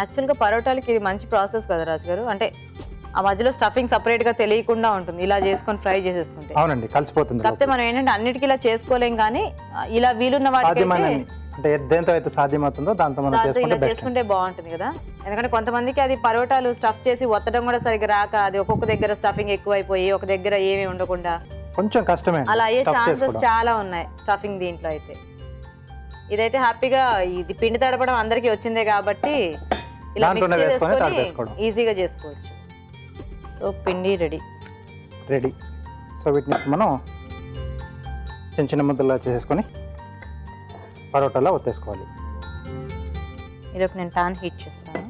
యాక్చువల్గా పరోటాలకి ఇది మంచి ప్రాసెస్ కదా రాజు గారు. అంటే ఆ మధ్యలో స్టఫింగ్ సపరేట్ గా తెలియకుండా ఉంటుంది ఇలా చేసుకొని ఫ్రై చేసేసుకుంటే. అవునండి, కలిసిపోతుంది. కాకపోతే మనం ఏంటంటే అన్నిటికీ ఇలా చేసుకోలేం, కానీ ఇలా వీలున్న వాటికి అంటే దేంతో అయితే సాధ్యమవుతుందో దాంతో మనం ఇలా చేసుకుంటే బాగుంటుంది కదా. ఎందుకంటే కొంతమందికి అది పరోటాలు స్టఫ్ చేసి ఒత్తడం కూడా సరిగ్గా రాక అది ఒక్కొక్క దగ్గర స్టఫింగ్ ఎక్కువైపోయి ఒక దగ్గర ఏమీ ఉండకుండా కొంచెం కష్టమే, అలా అయ్యే ఛాన్సెస్ చాలా ఉన్నాయి స్టఫింగ్ దీంట్లో అయితే. ఇదైతే హ్యాపీగా ఇది పిండి తడపడం అందరికీ వచ్చిందే కాబట్టి ఇలా మిక్స్ చేసుకొని ఈజీగా చేసుకోవచ్చు. సో పిండి రెడీ. సో వీటిని మనం చిన్న చిన్న ముద్దలా చేసుకొని పరోటాలో ఒత్తేసుకోవాలి. ఈలోపు నేను పాన్ హీట్ చేస్తాను.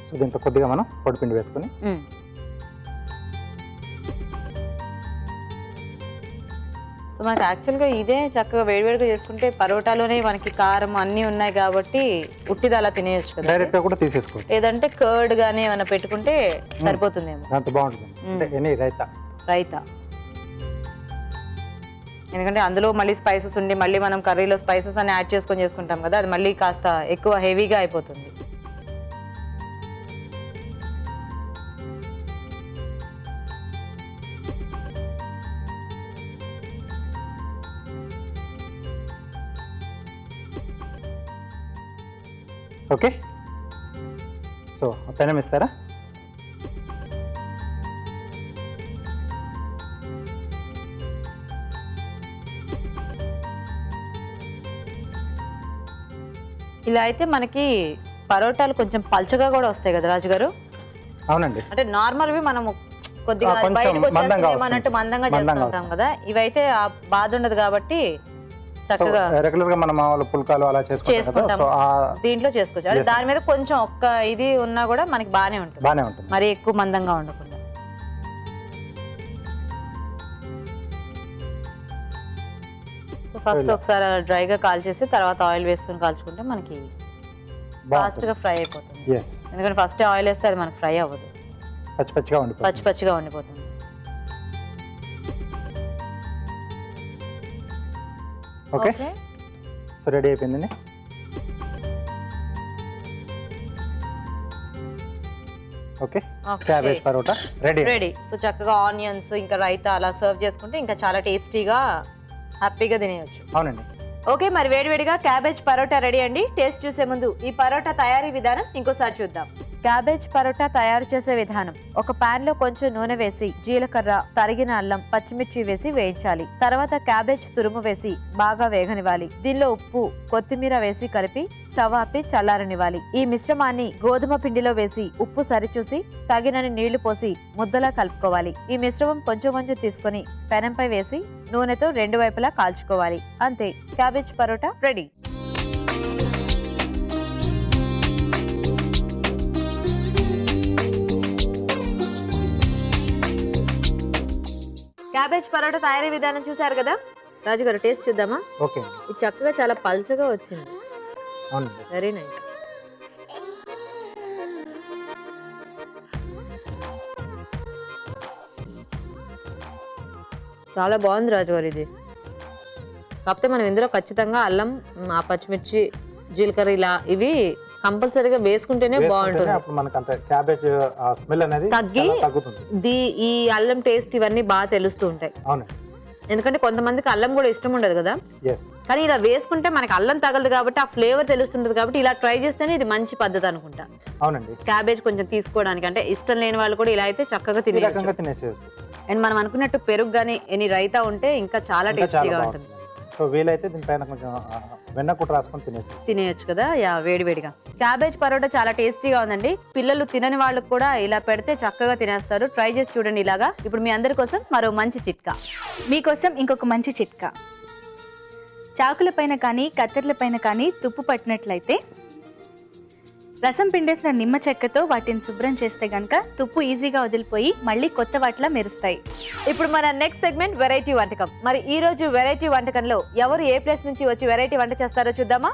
సో దీంట్లో కొద్దిగా మనం పొడిపిండి వేసుకొని సో మనకి యాక్చువల్గా ఇదే చక్కగా వేడివేడిగా చేసుకుంటే పరోటాలోనే మనకి కారం అన్నీ ఉన్నాయి కాబట్టి ఉట్టిది అలా తినేయచ్చు కదా. డైరెక్ట్గా కూడా తీసేసుకోవచ్చు. ఏదంటే కర్డ్ కానీ ఏమైనా పెట్టుకుంటే సరిపోతుందేమో. అంత బాగుంటుంది. రైతా ఎందుకంటే అందులో మళ్ళీ స్పైసెస్ ఉండి మళ్ళీ మనం కర్రీలో స్పైసెస్ అని యాడ్ చేసుకొని చేసుకుంటాం కదా, అది మళ్ళీ కాస్త ఎక్కువ హెవీగా అయిపోతుంది. ఓకే, సో పెనం ఇస్తారా? ఇలా అయితే మనకి పరోటాలు కొంచెం పల్చగా కూడా వస్తాయి కదా రాజు గారు. అవునండి, అంటే నార్మల్వి మనము కొద్దిగా బయటకు వచ్చేమన్నట్టు మందంగా చేసుకుంటాం కదా, ఇవైతే ఆ బాధ ఉండదు కాబట్టి చక్కగా రెగ్యులర్ గా మనం మామూలు పుల్కాలు అలా చేసుకుంటాం. దీంట్లో చేసుకోవచ్చు. అంటే దాని మీద కొంచెం ఒక్క ఇది ఉన్నా కూడా మనకి బానే ఉంటుంది, మరి ఎక్కువ మందంగా ఉండకుండా. ఫస్ట్ ఒకసారి డ్రైగా కాల్చేసి తర్వాత ఆయిల్ వేసుకుని కాల్చుకుంటే మనకి ఫాస్ట్ గా ఫ్రై అయిపోతుంది. ఎందుకంటే ఫస్ట్ ఆయిల్ వేస్తే అది మనకి ఫ్రై అవ్వదు, పచ్చి పచ్చిగా ఉండిపోతుంది. ఓకే, సో రెడీ అయిపోయిందండి. Okay, cabbage paratha ready. So చక్కగా ఆనియన్స్ ఇంకా రైతా అలా సర్వ్ చేసుకుంటే ఇంకా చాలా టేస్టీగా హ్యాపీగా తినేయచ్చు. అవునండి. ఓకే, మరి వేడివేడిగా క్యాబేజ్ పరోటా రెడీ అండి. టేస్ట్ చూసే ముందు ఈ పరోటా తయారీ విధానం ఇంకోసారి చూద్దాం. క్యాబేజ్ పరోటా తయారు చేసే విధానం: ఒక పాన్ లో కొంచెం నూనె వేసి జీలకర్ర, తరిగిన అల్లం, పచ్చిమిర్చి వేసి వేయించాలి. తర్వాత క్యాబేజ్ తురుము వేసి బాగా వేగనివ్వాలి. దీనిలో ఉప్పు, కొత్తిమీర వేసి కలిపి స్టవ్ ఆపి చల్లారనివ్వాలి. ఈ మిశ్రమాన్ని గోధుమ పిండిలో వేసి ఉప్పు సరిచూసి తగినన్ని నీళ్లు పోసి ముద్దలా కలుపుకోవాలి. ఈ మిశ్రమం కొంచెం కొంచెం తీసుకొని పెనంపై వేసి నూనెతో రెండు వైపులా కాల్చుకోవాలి. అంతే, cabbage paratha ready. Cabbage paratha తయారీ విధానం చూసారు కదా రాజు గారు. టేస్ట్ చూద్దామా? ఓకే, ఇది చక్కగా చాలా పల్చగా వచ్చింది. అవునండి, వెరీ నైస్. చాలా బాగుంది రాజు గారు ఇది. కాకపోతే మనం ఇందులో ఖచ్చితంగా అల్లం, పచ్చిమిర్చి, జీలకర్ర ఇలా ఇవి కంపల్సరీగా వేసుకుంటేనే బాగుంటుంది. తగ్గి ఈ అల్లం టేస్ట్ ఇవన్నీ బాగా తెలుస్తూ ఉంటాయి. ఎందుకంటే కొంతమందికి అల్లం కూడా ఇష్టం ఉండదు కదా, కానీ ఇలా వేసుకుంటే మనకి అల్లం తగలదు కాబట్టి ఆ ఫ్లేవర్ తెలుస్తుంటది. కాబట్టి ఇలా ట్రై చేస్తేనే ఇది మంచి పద్ధతి అనుకుంటా. అవునండి, క్యాబేజ్ కొంచెం తీసుకోవడానికి, అంటే ఇష్టం లేని వాళ్ళు కూడా ఇలా అయితే చక్కగా తినేయచ్చు. అండ్ మనం అనుకున్నట్టు పెరుగు కానీ ఎన్ని రైతా ఉంటే ఇంకా చాలా టేస్టీగా ఉంటుంది. సో వీలైతే దీనిపైన కొంచెం వెన్న కూడా రాసుకొని తినేయచ్చు కదా. యా, వేడివేడిగా క్యాబేజ్ పరోటా చాలా టేస్టీగా ఉందండి. పిల్లలు తినని వాళ్ళకు కూడా ఇలా పెడితే చక్కగా తినేస్తారు. ట్రై చేసి చూడండి ఇలాగా. ఇప్పుడు మీ అందరి కోసం మరో మంచి చిట్కా. మీకోసం ఇంకొక మంచి చిట్కా. చాకుల పైన కానీ కత్తెర్ల పైన కానీ తుప్పు పట్టినట్లయితే రసం పిండేసిన నిమ్మ చెక్కతో వాటిని శుభ్రం చేస్తే గనక తుప్పు ఈజీగా వదిలిపోయి మళ్ళీ కొత్త వాటిలా మెరుస్తాయి. ఇప్పుడు మన నెక్స్ట్ సెగ్మెంట్ వెరైటీ వంటకం. మరి ఈ రోజు వెరైటీ వంటకంలో ఎవరు ఏ ప్లేస్ నుంచి వచ్చి వెరైటీ వంట చేస్తారో చూద్దామా?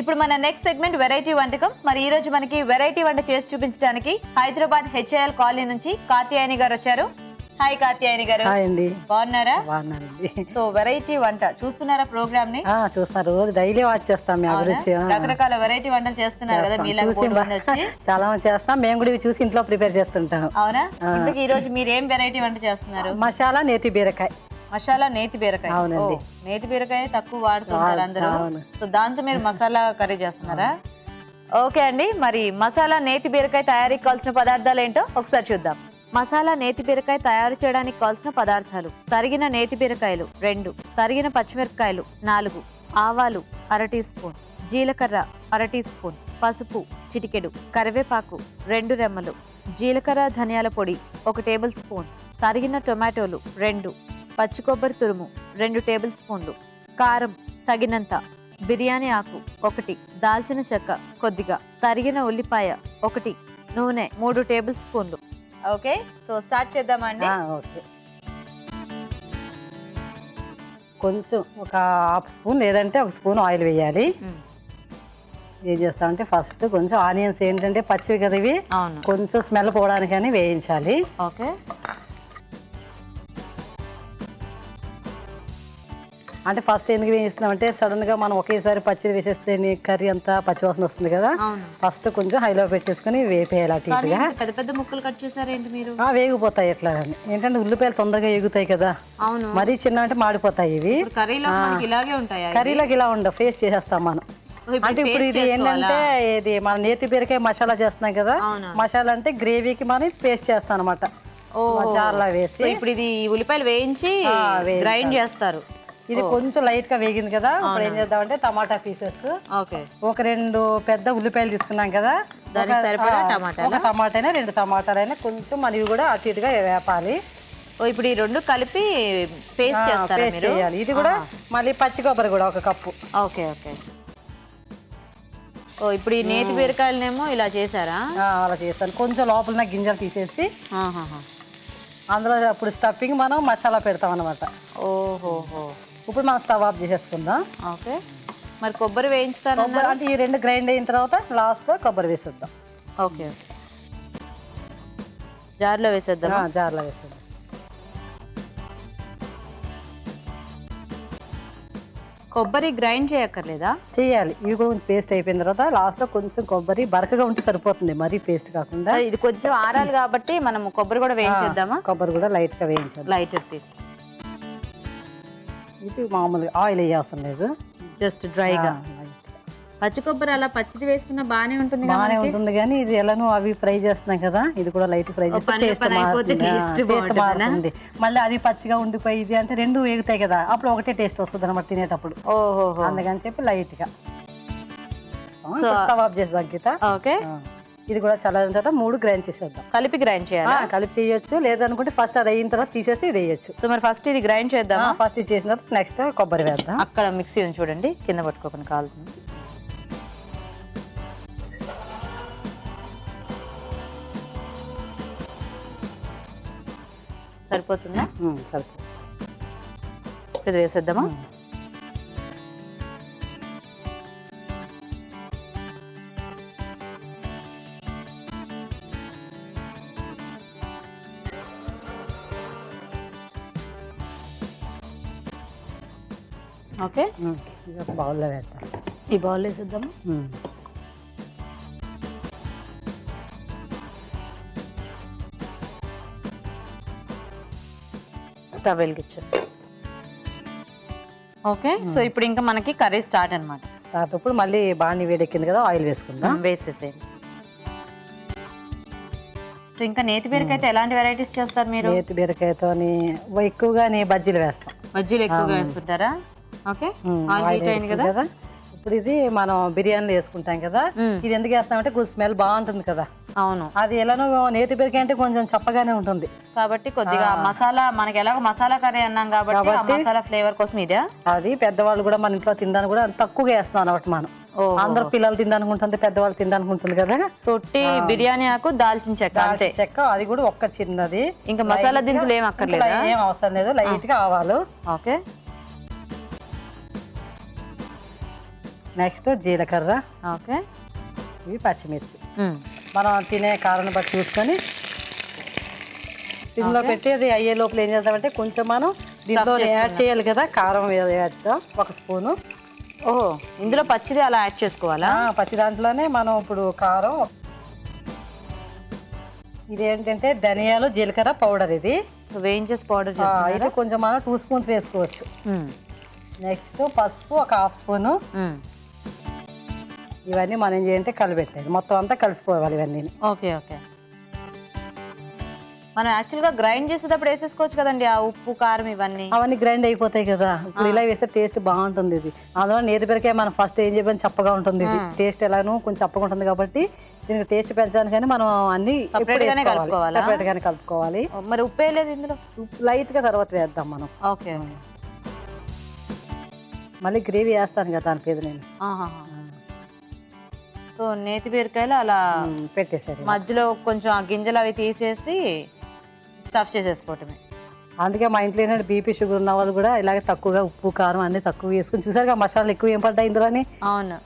ఇప్పుడు మన నెక్స్ట్ సెగ్మెంట్ వెరైటీ వంటకం. మరి ఈ రోజు మనకి వెరైటీ వంట చేసి చూపించడానికి హైదరాబాద్ హెచ్ఐఎల్ కాలనీ నుంచి కాత్యాయని గారు వచ్చారు. హాయ్ కాత్యాయని గారు. హాయ్ అండి. బాగున్నారా? బాగున్నానండి. సో వెరైటీ వంట చూస్తున్నారా ప్రోగ్రామ్ ని? చూస్తారు, రోజు డైలీ వాచ్ చేస్తాం. మీ అభిరుచి రకరకాల వెరైటీ వంటలు చేస్తున్నారు కదా మీలాగా బోర్డు మంది వచ్చి. చాలా మంది చేస్తాం, మేము కూడా ఇవి చూసి ఇంట్లో ప్రిపేర్ చేస్తుంటాం. అవునా? ఇంతకీ ఈ రోజు మీరు ఏం వెరైటీ వంట చేస్తున్నారు? మసాలా నేతి బీరకాయ. మసాలా నేతి బీరకాయ. అవునండి. నేతి బీరకాయ తక్కువ వాడుతుంటారు అందరూ. సో దాంతో మీరు మసాలా కర్రీ చేస్తున్నారా? ఓకే అండి. మరి మసాలా నేతి బీరకాయ తయారీకి కావాల్సిన పదార్థాలు ఏంటో ఒకసారి చూద్దాం. మసాలా నేతి బీరకాయ తయారు చేయడానికి కావాల్సిన పదార్థాలు: తరిగిన నేతి బీరకాయలు 2, తరిగిన పచ్చిమిరపకాయలు 4, ఆవాలు 1/2 టీ స్పూన్, జీలకర్ర 1/2 టీ స్పూన్, పసుపు చిటికెడు, కరివేపాకు 2 రెమ్మలు, జీలకర్ర ధనియాల పొడి 1 టేబుల్ స్పూన్, తరిగిన టొమాటోలు 2, పచ్చి కొబ్బరి తురుము 2 టేబుల్ స్పూన్లు, కారం తగినంత, బిర్యానీ ఆకు 1, దాల్చిన చెక్క కొద్దిగా, తరిగిన ఉల్లిపాయ 1, నూనె 3 టేబుల్ స్పూన్లు. ఓకే, సో స్టార్ట్ చేద్దామా అండి? ఓకే. కొంచెం ఒక 1/2 స్పూన్ లేదంటే 1 స్పూన్ ఆయిల్ వేయాలి. ఏం చేస్తామంటే ఫస్ట్ కొంచెం ఆనియన్స్ ఏంటంటే పచ్చివి కదా ఇవి, కొంచెం స్మెల్ పోవడానికని వేయించాలి. ఓకే. అంటే ఫస్ట్ ఎందుకు వేయిస్తున్నామంటే సడన్ గా మనం ఒకేసారి పచ్చిది వేసేస్తే కర్రీ అంతా పచ్చివాసన వస్తుంది కదా. ఫస్ట్ కొంచెం హైలో పెట్టేసుకుని వేపేయాలి అటు ఇటుగా. పెద్ద పెద్ద ముక్కలు కట్ చేశారేంటి మీరు? వేగిపోతాయి ఎట్లా అని. ఏంటంటే ఉల్లిపాయలు తొందరగా ఎగుతాయి కదా. అవును. మరీ చిన్న అంటే మాడిపోతాయి ఇవి. కర్రీలోకి ఇలా ఉండవు, పేస్ట్ చేసేస్తాం మనం. అంటే ఇప్పుడు ఇది ఏంటంటే ఇది మన నేతి బీరకాయ మసాలా చేస్తున్నాం కదా. మసాలా అంటే గ్రేవీకి మనం పేస్ట్ చేస్తాం అనమాట. మసాలా వేసి ఇప్పుడు ఇది ఉల్లిపాయలు వేయించి గ్రైండ్ చేస్తారు. ఇది కొంచెం లైట్ గా వేగింది కదా. ఇప్పుడు ఏం చేద్దామంటే టమాటా పీసెస్ ఒక 2 పెద్ద ఉల్లిపాయలు తీసుకున్నాం కదా. ఒక టమాటా 2 టమాటాలైనా కొంచెం మనవి కూడా అటు ఇటుగా వేపాలి. ఇప్పుడు ఈ 2 కలిపి పేస్ట్ చేయాలి. ఇది కూడా మళ్ళీ పచ్చి కొబ్బరి కూడా 1 కప్పు. Okay okay. ఇప్పుడు ఈ నేతి బీరకాయలనేమో ఇలా చేశారా? అలా చేస్తాను. కొంచెం లోపల గింజలు తీసేసి అందులో అప్పుడు స్టఫింగ్ మనం మసాలా పెడతాం అనమాట. ఓహోహో. ఇప్పుడు మనం స్టవ్ ఆఫ్ చేసేసుకుందాం. ఓకే. మరి కొబ్బరి వేయించుతారు అంటే ఈ 2 గ్రైండ్ అయిన తర్వాత లాస్ట్ లో కొబ్బరి వేసేద్దాం. Okay okay. జార్లో వేసేద్దాం. జార్లో వేసేద్దాం. కొబ్బరి గ్రైండ్ చేయక్కర్లేదా? చేయాలి. ఇవి కూడా పేస్ట్ అయిపోయిన తర్వాత లాస్ట్ లో కొంచెం కొబ్బరి బరకగా ఉంటే సరిపోతుంది, మరీ పేస్ట్ కాకుండా. ఇది కొంచెం ఆరాలి కాబట్టి మనం కొబ్బరి కూడా వేయించేద్దామా? కొబ్బరి కూడా లైట్ గా వేయించాలి. లైట్ ఇది మామూలుగా ఆయిల్ వేయవసరం లేదు, జస్ట్ డ్రైగా. పచ్చి కొబ్బరి అలా పచ్చిది వేసుకున్నా బానే ఉంటుంది కానీ ఇది ఎలానో అవి ఫ్రై చేస్తున్నాం కదా, ఇది కూడా లైట్ ఫ్రై చేస్తే టేస్ట్ మారుతుంది. మళ్ళీ అది పచ్చిగా ఉండిపోయి ఇది అంటే 2 వేగుతాయి కదా, అప్పుడు ఒకటే టేస్ట్ వస్తుంది అనమాట తినేటప్పుడు. అందుకని చెప్పి లైట్ గా స్టవ్ ఆఫ్ చేద్దాం గీత. ఓకే. ఇది కూడా చల్లారిన తర్వాత 3 గ్రైండ్ చేసేద్దాం. కలిపి గ్రైండ్ చేయాలి? కలిపి చేయొచ్చు, లేదనుకుంటే ఫస్ట్ అది అయిన తర్వాత తీసేసి ఇది వేయచ్చు. సో మరి ఫస్ట్ ఇది గ్రైండ్ చేద్దాం. ఫస్ట్ ఇది చేసిన తర్వాత నెక్స్ట్ కొబ్బరి వేద్దాం. అక్కడ మిక్సీ ఉంది చూడండి, కింద పట్టుకోకుండా కాలుతుంది. సరిపోతుందా? సరిపోతుంది. ఇది వేసేద్దామా? ఓకే. బౌల్లో వేద్దాం. ఈ బౌల్ వేసేద్దామా? స్టవ్ వెలిగించండి. ఓకే. సో ఇప్పుడు ఇంకా మనకి కర్రీ స్టార్ట్ అనమాట. ఇప్పుడు మళ్ళీ బాగా వేడెక్కింది కదా, ఆయిల్ వేసుకుందాం. వేసేసేయండి. సో ఇంకా నేతి బీరకాయతో ఎలాంటి వెరైటీస్ చేస్తారు మీరు? నేతి బీరకాయతో ఎక్కువగా బజ్జీలు వేస్తాం. బజ్జీలు ఎక్కువగా వేస్తుంటారా? ఓకే. ఆయిల్ అయింది కదా. ఇప్పుడు ఇది మనం బిర్యానీలో వేసుకుంటాం కదా, ఇది ఎందుకు వేస్తామంటే కొంచెం స్మెల్ బాగుంటుంది కదా. అవును, అది ఎలానో నేతి బీరకాయ అంటే కొంచెం చప్పగానే ఉంటుంది కాబట్టి కొద్దిగా మసాలా మనకి ఎలాగో మసాలా కర్రీ అన్నాం కాబట్టి ఆ మసాలా ఫ్లేవర్ కోసం ఇదే. అది పెద్దవాళ్ళు కూడా మన ఇంట్లో తినడానికి కూడా తక్కువగా వేస్తాం అన్నమాట మనం. అందరు పిల్లలు తినడానికి ఉంటుంది, పెద్దవాళ్ళు తినడానికి ఉంటుంది కదా. సొట్టి బిర్యానీ ఆకు, దాల్చిన చెక్క అంతే. చెక్క అది కూడా ఒక్క చిన్నది, ఇంకా మసాలా దినుసులు ఏం అక్కర్లేదు, ఏం అవసరం లేదు. లైట్ గా ఆవాలు, ఓకే. నెక్స్ట్ జీలకర్ర, ఓకే. ఇవి పచ్చిమిర్చి. మనం తినే కారం బట్టి చూసుకొని సిమ్లో పెట్టి అది అయ్యే లోపల ఏం చేద్దామంటే కొంచెం మనం దీంట్లో యాడ్ చేయాలి కదా, కారం వేద్దాం 1 స్పూను. ఓహో, ఇందులో పచ్చిది అలా యాడ్ చేసుకోవాలా? పచ్చి దాంట్లోనే మనం ఇప్పుడు కారం, ఇదేంటంటే ధనియాలు జీలకర్ర పౌడర్, ఇది వేయించేసి పౌడర్ ఇది కొంచెం మనం 2 స్పూన్స్ వేసుకోవచ్చు. నెక్స్ట్ పసుపు 1/2 స్పూను. ఇవన్నీ మనం ఏం చేయాలంటే కలిపెట్టాలి, మొత్తం అంతా కలిసిపోవాలి ఇవన్నీ. Okay okay. మనం యాక్చువల్గా గ్రైండ్ చేసేటప్పుడు వేసేసుకోవచ్చు కదండి ఆ ఉప్పు కారం ఇవన్నీ. అవన్నీ గ్రైండ్ అయిపోతాయి కదా, ఇప్పుడు ఇలా వేస్తే టేస్ట్ బాగుంటుంది. ఇది అందులో నేతి బీరకాయ మనం ఫస్ట్ ఏం చెప్పని చప్పగా ఉంటుంది, ఇది టేస్ట్ ఎలానో కొంచెం చప్పగా ఉంటుంది కాబట్టి దీనికి టేస్ట్ పెంచడానికి మనం అన్ని సపరేట్ గానే కలుపుకోవాలి. మరి ఉప్పు వేయలేదు ఇందులో? లైట్ గా తర్వాత వేద్దాం మనం. ఓకే. మళ్ళీ గ్రేవీ వేస్తాను కదా దాని పేద నేను. సో నేతి బీరకాయలు అలా పెట్టేసారు, మధ్యలో కొంచెం ఆ గింజలు అవి తీసేసి స్టఫ్ చేసేసుకోవటమే. అందుకే మా ఇంట్లో ఏంటంటే బీపీ షుగర్ ఉన్న వాళ్ళు కూడా ఇలాగే తక్కువగా ఉప్పు కారం అన్ని తక్కువ వేసుకుని, చూసారుగా మసాలాలు ఎక్కువ ఏం పడ్డాయి ఇందులోని. అవును.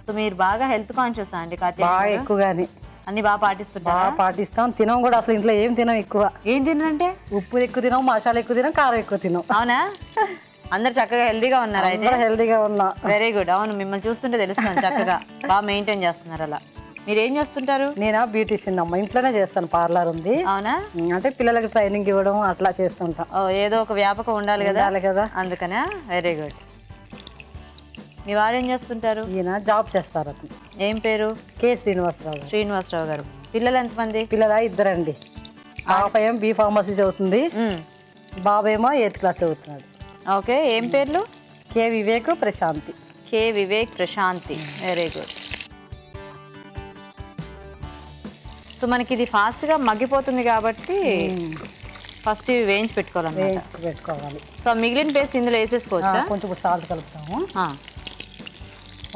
సో మీరు బాగా హెల్త్ కాన్షియస్ అండి? బాగా ఎక్కువగాని అన్ని బాగా పాటిస్తుంటారా? బాగా పాటిస్తాం. తినం కూడా అసలు ఇంట్లో ఏం తినం ఎక్కువ. ఏం తినంటే? ఉప్పు ఎక్కువ తినం, మసాలా ఎక్కువ తినం, కారం ఎక్కువ తినం. అవునా? అందరు చక్కగా హెల్దీగా ఉన్నారు అయితే? హెల్దీగా ఉన్నా. Very good. అవును, మిమ్మల్ని చూస్తుంటే తెలుస్తుంది చక్కగా బాగా మెయింటైన్ చేస్తున్నారు. అలా మీరు ఏం చేస్తుంటారు? నేనా బ్యూటీషియన్ అమ్మ, ఇంట్లోనే చేస్తాను, పార్లర్ ఉంది. అవునా? అంటే పిల్లలకి ట్రైనింగ్ ఇవ్వడం అట్లా చేస్తుంటాం. ఏదో ఒక వ్యాపకం ఉండాలి కదా, అందుకనే. Very good. మీ వారు ఏం చేస్తుంటారు? ఈయన జాబ్ చేస్తారు. అతను ఏం పేరు? కే శ్రీనివాసరావు. శ్రీనివాసరావు గారు. పిల్లలు ఎంతమంది? పిల్లల 2 అండి. పాప ఏం బీ ఫార్మసీ చదువుతుంది, బాబేమో 8th క్లాస్ చదువుతున్నాడు. ఓకే. ఏం పేర్లు? K Vivek, Prashanti. K Vivek, Prashanti. Very good. So మనకి ఇది ఫాస్ట్గా మగ్గిపోతుంది కాబట్టి ఫస్ట్ ఇవి వేయించి పెట్టుకోవాలి. సో మిగిలిన పేస్ట్ ఇందులో వేసేసుకోవచ్చా? కొంచెం సాల్ట్ కలుపుతాము,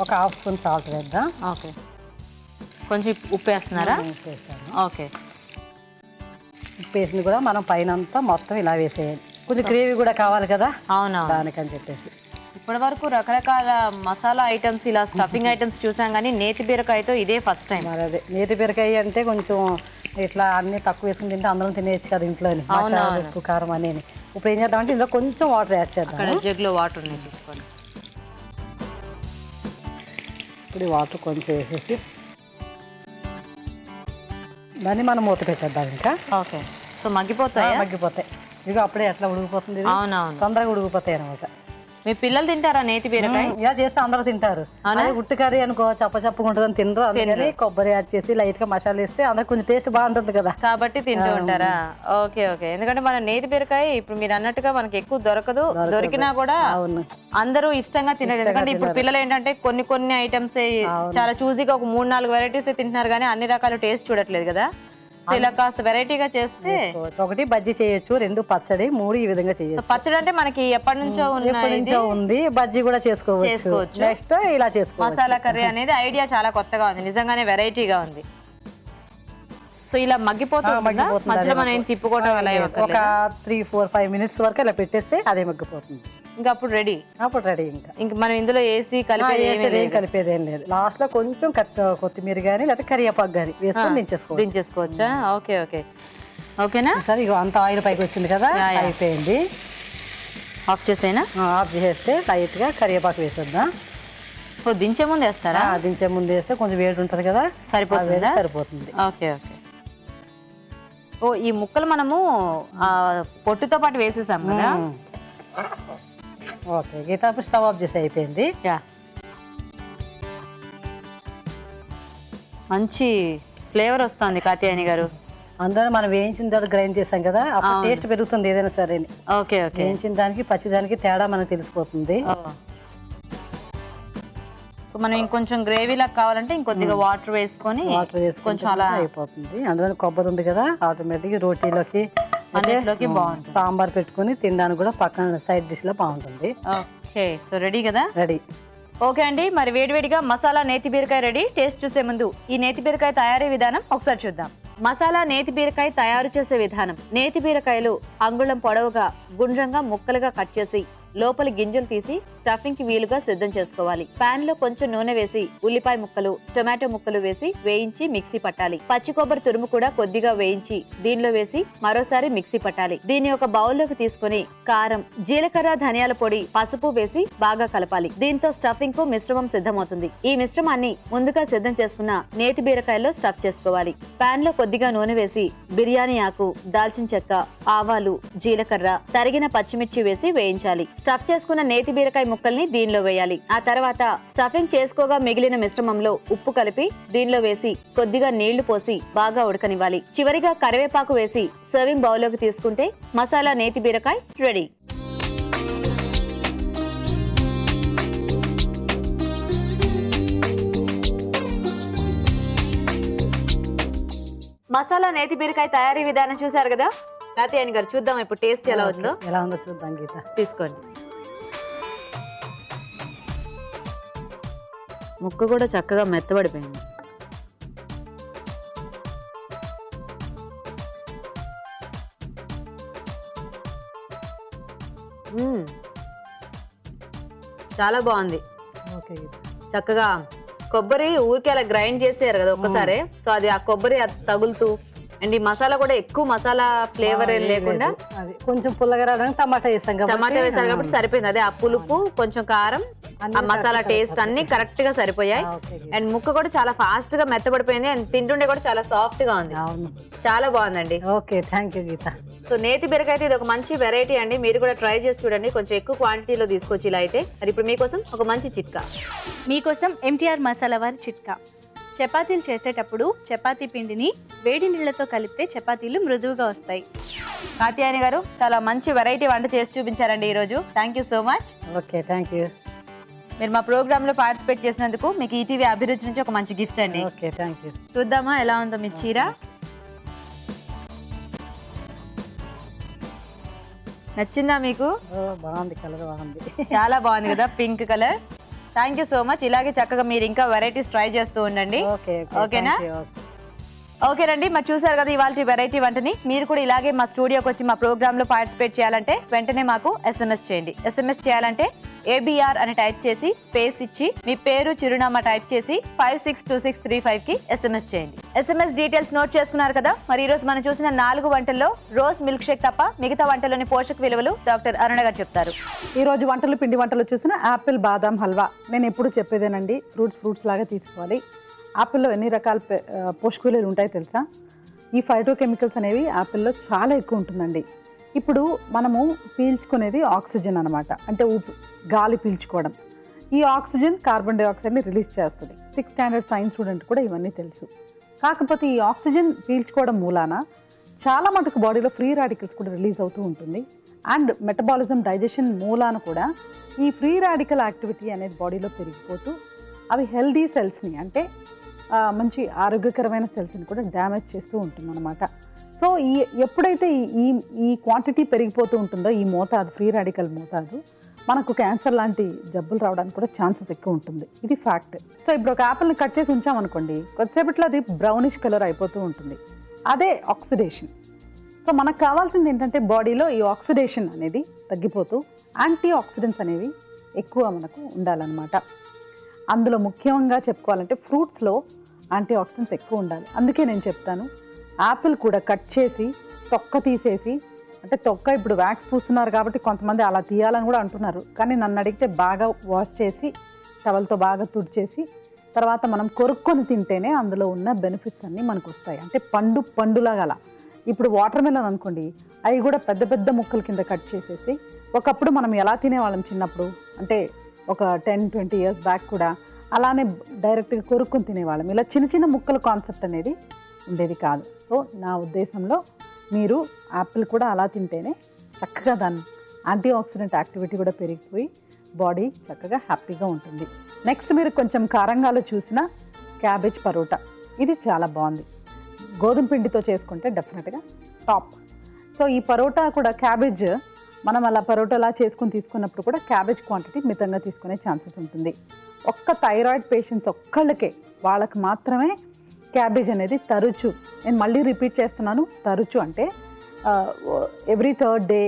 ఒక 1/2 స్పూన్ సాల్ట్ వేద్దాం. ఓకే. కొంచెం ఉప్పు వేస్తున్నారా? ఓకే. ఉప్పు వేసింది కూడా మనం పైన అంతా మొత్తం ఇలా వేసేయాలి, కొంచెం గ్రేవీ కూడా కావాలి కదా. అవునా? దానికని చెప్పేసి ఇప్పటి వరకు రకరకాల మసాలా ఐటమ్స్, ఇలా స్టఫింగ్ ఐటమ్స్ చూసాం, కానీ నేతి బీరకాయతో ఇదే ఫస్ట్ టైం. మరి అదే నేతి బీరకాయ అంటే కొంచెం ఇట్లా అన్ని తక్కువ వేసుకుని తింటే అందరం తినేయచ్చు కదా ఇంట్లోని, మసాలా ఉప్పు కారం అనేది. ఇప్పుడు ఏం చేద్దామంటే ఇందులో కొంచెం వాటర్ యాడ్ చేద్దాం. జగ్లో వాటర్ ఉన్నాయి చూసుకోండి. ఇప్పుడు వాటర్ కొంచెం వేసేసి దాన్ని మనం మూత పెట్టేద్దాం ఇంకా. ఓకే. సో మగ్గిపోతాయి? మగ్గిపోతాయి. ఇదిగో అప్పుడే ఎట్లా ఉడికిపోతుంది, అవునవును, తొందరగా ఉడికిపోతాయి అనమాట. మీ పిల్లలు తింటారా నేతి బీరకాయ? ఇలా చేస్తే అందరూ తింటారు. అదే ఉట్టు కర్రీ అనుకో చప్పగా ఉంటుందని తినరు, అందుకని కొబ్బరి యాడ్ చేసి లైట్ గా మసాలా వేస్తే అందరికి కొంచెం టేస్ట్ బాగుంటుంది కదా, కాబట్టి తింటూ ఉంటారా? Okay okay. ఎందుకంటే మన నేతి బీరకాయ ఇప్పుడు మీరు అన్నట్టుగా మనకి ఎక్కువ దొరకదు, దొరికినా కూడా అందరూ ఇష్టంగా తినరు. ఎందుకంటే ఇప్పుడు పిల్లలు ఏంటంటే కొన్ని ఐటమ్స్ చాలా చూసీగా ఒక 3-4 వెరైటీస్ తింటున్నారు, కానీ అన్ని రకాల టేస్ట్ చూడట్లేదు కదా. సో ఇలా కాస్త వెరైటీగా చేస్తే, 1 బజ్జీ చేయొచ్చు, 2 పచ్చడి, 3 ఈ విధంగా చేయొచ్చు. పచ్చడి అంటే మనకి ఎప్పటి నుంచో ఉంది, బజ్జీ కూడా చేసుకోవచ్చు. నెక్స్ట్ ఇలా చేసుకోవచ్చు. మసాలా కర్రీ అనేది ఐడియా చాలా కొత్తగా ఉంది, నిజంగానే వెరైటీగా ఉంది. సో ఇలా మగ్గిపోతుంది, మధ్యలో మనం ఏం తిప్పుకోవడం అలా ఒక 3-4-5 మినిట్స్ వరకు ఇలా పెట్టేస్తే అదే మగ్గిపోతుంది. ఇంకా అప్పుడు రెడీ. ఇంకా మనం ఇందులో వేసి కలిపేది ఏం లేదు. లాస్ట్ లో కొంచెం కొత్తిమీర గానీ లేకపోతే కరివేపాకు గానీ వేసుకొని దించేసుకోవచ్చా? Okay okay. ఓకేనా? సరే, ఇక అంత ఆయిల్ పైకి వచ్చింది కదా, అయిపోయింది. ఆఫ్ చేసేనా? ఆఫ్ చేస్తే లైట్ గా కరివేపాకు వేసేద్దాం. దించే ముందు వేస్తారా? దించే ముందు వేస్తే కొంచెం వేడి ఉంటుంది కదా, సరిపోతుంది. Okay okay. ఈ ముక్కలు మనము పొట్టుతో పాటు వేసేసాం కదా. ఓకే, గీత స్టవ్ ఆఫ్ చేసి అయిపోయింది. మంచి ఫ్లేవర్ వస్తుంది కాత్యాయని గారు. అందులో మనం వేయించిన తర్వాత గ్రైండ్ చేసాం కదా, అప్పుడు టేస్ట్ పెరుగుతుంది ఏదైనా సరే. Okay okay. వేయించిన దానికి పచ్చిదానికి తేడా మనకు తెలిసిపోతుంది. సో మనం ఇంకొంచెం గ్రేవీ లాగా కావాలంటే ఇంకొద్దిగా వాటర్ వేసుకొని కొంచెం అలా అయిపోతుంది. అందులో కొబ్బరి ఉంది కదా, ఆటోమేటిక్ రోటీలోకి అన్నిటిలోకి బాగుంటుంది. సాంబార్ పెట్టుకుని తినడానికి కూడా పక్కన సైడ్ డిష్ లో బాగుంటుంది. ఓకే, సో రెడీ కదా? రెడీ. ఓకే అండి, మరి వేడివేడిగా మసాలా నేతి బీరకాయ రెడీ. టేస్ట్ చూసే ముందు ఈ నేతి బీరకాయ తయారీ విధానం ఒకసారి చూద్దాం. మసాలా నేతి బీరకాయ తయారు చేసే విధానం. నేతి బీరకాయలు అంగుళం పొడవుగా గుండ్రంగా ముక్కలుగా కట్ చేసి లోపలి గింజలు తీసి స్టఫింగ్ కి వీలుగా సిద్ధం చేసుకోవాలి. పాన్ లో కొంచెం నూనె వేసి ఉల్లిపాయ ముక్కలు, టొమాటో ముక్కలు వేసి వేయించి మిక్సీ పట్టాలి. పచ్చి కొబ్బరి తురుము కూడా కొద్దిగా వేయించి దీనిలో వేసి మరోసారి మిక్సీ పట్టాలి. దీన్ని ఒక బౌల్లోకి తీసుకుని కారం, జీలకర్ర, ధనియాల పొడి, పసుపు వేసి బాగా కలపాలి. దీంతో స్టఫింగ్ కు మిశ్రమం సిద్ధమవుతుంది. ఈ మిశ్రమాన్ని ముందుగా సిద్ధం చేసుకున్న నేతి బీరకాయల్లో స్టఫ్ చేసుకోవాలి. పాన్ లో కొద్దిగా నూనె వేసి బిర్యానీ ఆకు, దాల్చిన చెక్క, ఆవాలు, జీలకర్ర, తరిగిన పచ్చిమిర్చి వేసి వేయించాలి. స్టఫ్ చేసుకున్న నేతి బీరకాయ ముక్కల్ని దీనిలో వేయాలి. ఆ తర్వాత స్టఫింగ్ చేసుకోగా మిగిలిన మిశ్రమంలో ఉప్పు కలిపి దీనిలో వేసి కొద్దిగా నీళ్లు పోసి బాగా ఉడకనివ్వాలి. చివరిగా కరివేపాకు వేసి సర్వింగ్ బౌల్లోకి తీసుకుంటే మసాలా నేతి బీరకాయ రెడీ. మసాలా నేతి బీరకాయ తయారీ విధానం చూసారు కదా కాత్యాయని గారు, చూద్దాం ఇప్పుడు టేస్ట్ ఎలా ఉందో. ఎలా ఉందో చూద్దాం గీత. తీసుకోండి. ముక్క కూడా చక్కగా మెత్తబడిపోయింది. చాలా బాగుంది. ఓకే, చక్కగా కొబ్బరి ఊరికే అలా గ్రైండ్ చేసారు కదా ఒక్కసారి, సో అది ఆ కొబ్బరి తగులుతూ అండ్ ఈ మసాలా కూడా ఎక్కువ మసాలా ఫ్లేవర్ ఏం లేకుండా కొంచెం పుల్లగా రావడానికి టమాటా వేసాం కాబట్టి టమాటా వేసారు కాబట్టి సరిపోయింది. అదే ఆ పులుపు, కొంచెం కారం, ఆ మసాలా టేస్ట్ అన్ని కరెక్ట్ గా సరిపోయాయి. అండ్ ముక్క కూడా చాలా ఫాస్ట్ గా మెత్తబడిపోయింది అండ్ తింటుండే కూడా చాలా సాఫ్ట్ గా ఉంది. చాలా బాగుందండి. Okay, thank you Geetha. So నేతి బీరకాయ అయితే ఇది ఒక మంచి వెరైటీ అండి. మీరు కూడా ట్రై చేసి చూడండి. కొంచెం ఎక్కువ క్వాంటిటీలో తీసుకోవచ్చు ఇలా అయితే. మరి ఇప్పుడు మీకోసం ఒక మంచి చిట్కా. మీకోసం ఎంటీఆర్ మసాలా వారి చిట్కా. చపాతీలు చేసేటప్పుడు చపాతీ పిండిని వేడి నీళ్లతో కలిపితే చపాతీలు మృదువుగా వస్తాయి. కాత్యాయని గారు చాలా మంచి వెరైటీ వంట చేసి చూపించారండి ఈరోజు. Thank you so much. Okay, thank you. మీరు మా ప్రోగ్రామ్ లో పార్టిసిపేట్ చేసినందుకు మీకు ఈటీవీ అభిరుచి నుంచి ఒక మంచి గిఫ్ట్ అండి. Okay, thank you. చూద్దామా ఎలా ఉందో మీ చీర. నచ్చిందా మీకు? బాగుంది, కలర్ బాగుంది. చాలా బాగుంది కదా, pink colour. Thank you so much. ఇలాగే చక్కగా మీరు ఇంకా వెరైటీస్ ట్రై చేస్తూ ఉండండి. ఓకేనా? ఓకేనండి, మరి చూసారు కదా ఇవాళ వెరైటీ వంటని. మీరు కూడా ఇలాగే మా స్టూడియోకి వచ్చి మా ప్రోగ్రామ్ లో పార్టిసిపేట్ చేయాలంటే వెంటనే మాకు SMS చేయండి. SMS చేయాలంటే ABR అని టైప్ చేసి స్పేస్ ఇచ్చి మీ పేరు, చిరునామా టైప్ చేసి 562635 కి SMS చేయండి. SMS డీటెయిల్స్ నోట్ చేసుకున్నారు కదా. మరి ఈ రోజు మనం చూసిన 4 వంటల్లో రోజ్ మిల్క్ షేక్ తప్ప మిగతా వంటల్లోని పోషక విలువలు డాక్టర్ అరుణ గారు చెప్తారు. ఈ రోజు వంటలు, పిండి వంటలు చూసిన యాపిల్ బాదాం హల్వా. నేను ఎప్పుడు చెప్పేదేనండి, ఫ్రూట్స్ లాగా తీసుకోవాలి. యాపిల్లో ఎన్ని రకాల పోషక విలువలు ఉంటాయో తెలుసా? ఈ ఫైటోకెమికల్స్ అనేవి యాపిల్లో చాలా ఎక్కువ ఉంటుందండి. ఇప్పుడు మనము పీల్చుకునేది ఆక్సిజన్ అనమాట, అంటే గాలి పీల్చుకోవడం. ఈ ఆక్సిజన్ కార్బన్ డైఆక్సైడ్ని రిలీజ్ చేస్తుంది. 6th స్టాండర్డ్ సైన్స్ స్టూడెంట్ కూడా ఇవన్నీ తెలుసు. కాకపోతే ఈ ఆక్సిజన్ పీల్చుకోవడం మూలాన చాలా మటుకు బాడీలో ఫ్రీ రాడికల్స్ కూడా రిలీజ్ అవుతూ ఉంటుంది. అండ్ మెటబాలిజం, డైజెషన్ మూలాన కూడా ఈ ఫ్రీ రాడికల్ యాక్టివిటీ అనేది బాడీలో పెరిగిపోతూ అవి హెల్దీ సెల్స్ని, అంటే మంచి ఆరోగ్యకరమైన సెల్స్ని కూడా డ్యామేజ్ చేస్తూ ఉంటుంది అనమాట. సో ఎప్పుడైతే ఈ క్వాంటిటీ పెరిగిపోతూ ఉంటుందో, ఈ మోతాదు, ఫ్రీ రాడికల్ మోతాదు, మనకు క్యాన్సర్ లాంటి జబ్బులు రావడానికి కూడా ఛాన్సెస్ ఎక్కువ ఉంటుంది. ఇది ఫ్యాక్ట్. సో ఇప్పుడు ఒక యాపిల్ని కట్ చేసి ఉంచామనుకోండి, కొద్దిసేపట్లో అది బ్రౌనిష్ కలర్ అయిపోతూ ఉంటుంది. అదే ఆక్సిడేషన్. సో మనకు కావాల్సింది ఏంటంటే బాడీలో ఈ ఆక్సిడేషన్ అనేది తగ్గిపోతూ యాంటీ ఆక్సిడెంట్స్ అనేవి ఎక్కువ మనకు ఉండాలన్నమాట. అందులో ముఖ్యంగా చెప్పుకోవాలంటే ఫ్రూట్స్లో యాంటీ ఆక్సిడెంట్స్ ఎక్కువ ఉండాలి. అందుకే నేను చెప్తాను, యాపిల్ కూడా కట్ చేసి తొక్క తీసేసి, అంటే తొక్క ఇప్పుడు వ్యాక్స్ పూస్తున్నారు కాబట్టి కొంతమంది అలా తీయాలని కూడా అంటున్నారు. కానీ నన్ను అడిగితే బాగా వాష్ చేసి టవల్తో బాగా తుడిచేసి తర్వాత మనం కొరుక్కొని తింటేనే అందులో ఉన్న బెనిఫిట్స్ అన్నీ మనకు వస్తాయి. అంటే పండులాగా అలా. ఇప్పుడు వాటర్ మెలన్ అనుకోండి, అవి కూడా పెద్ద పెద్ద ముక్కల కింద కట్ చేసేసి, ఒకప్పుడు మనం ఎలా తినేవాళ్ళం చిన్నప్పుడు, అంటే ఒక 10-20 years బ్యాక్ కూడా అలానే డైరెక్ట్గా కొరుక్కొని తినేవాళ్ళం. ఇలా చిన్న చిన్న ముక్కల కాన్సెప్ట్ అనేది ఉండేది కాదు. సో నా ఉద్దేశంలో మీరు యాపిల్ కూడా అలా తింటేనే చక్కగా దాని యాంటీ ఆక్సిడెంట్ యాక్టివిటీ కూడా పెరిగిపోయి బాడీ చక్కగా హ్యాపీగా ఉంటుంది. నెక్స్ట్ మీరు కొంచెం కారంగాలో చూసిన క్యాబేజ్ పరోటా, ఇది చాలా బాగుంది. గోధుమ పిండితో చేసుకుంటే డెఫినెట్గా టాప్. సో ఈ పరోటా కూడా క్యాబేజ్ మనం అలా పరోటాలా చేసుకుని తీసుకున్నప్పుడు కూడా క్యాబేజ్ క్వాంటిటీ మితంగా తీసుకునే ఛాన్సెస్ ఉంటుంది. ఒక్క థైరాయిడ్ పేషెంట్స్ ఒక్కళ్ళకే వాళ్ళకి మాత్రమే క్యాబేజ్ అనేది తరచు, నేను మళ్ళీ రిపీట్ చేస్తున్నాను, తరచు అంటే ఎవ్రీ థర్డ్ డే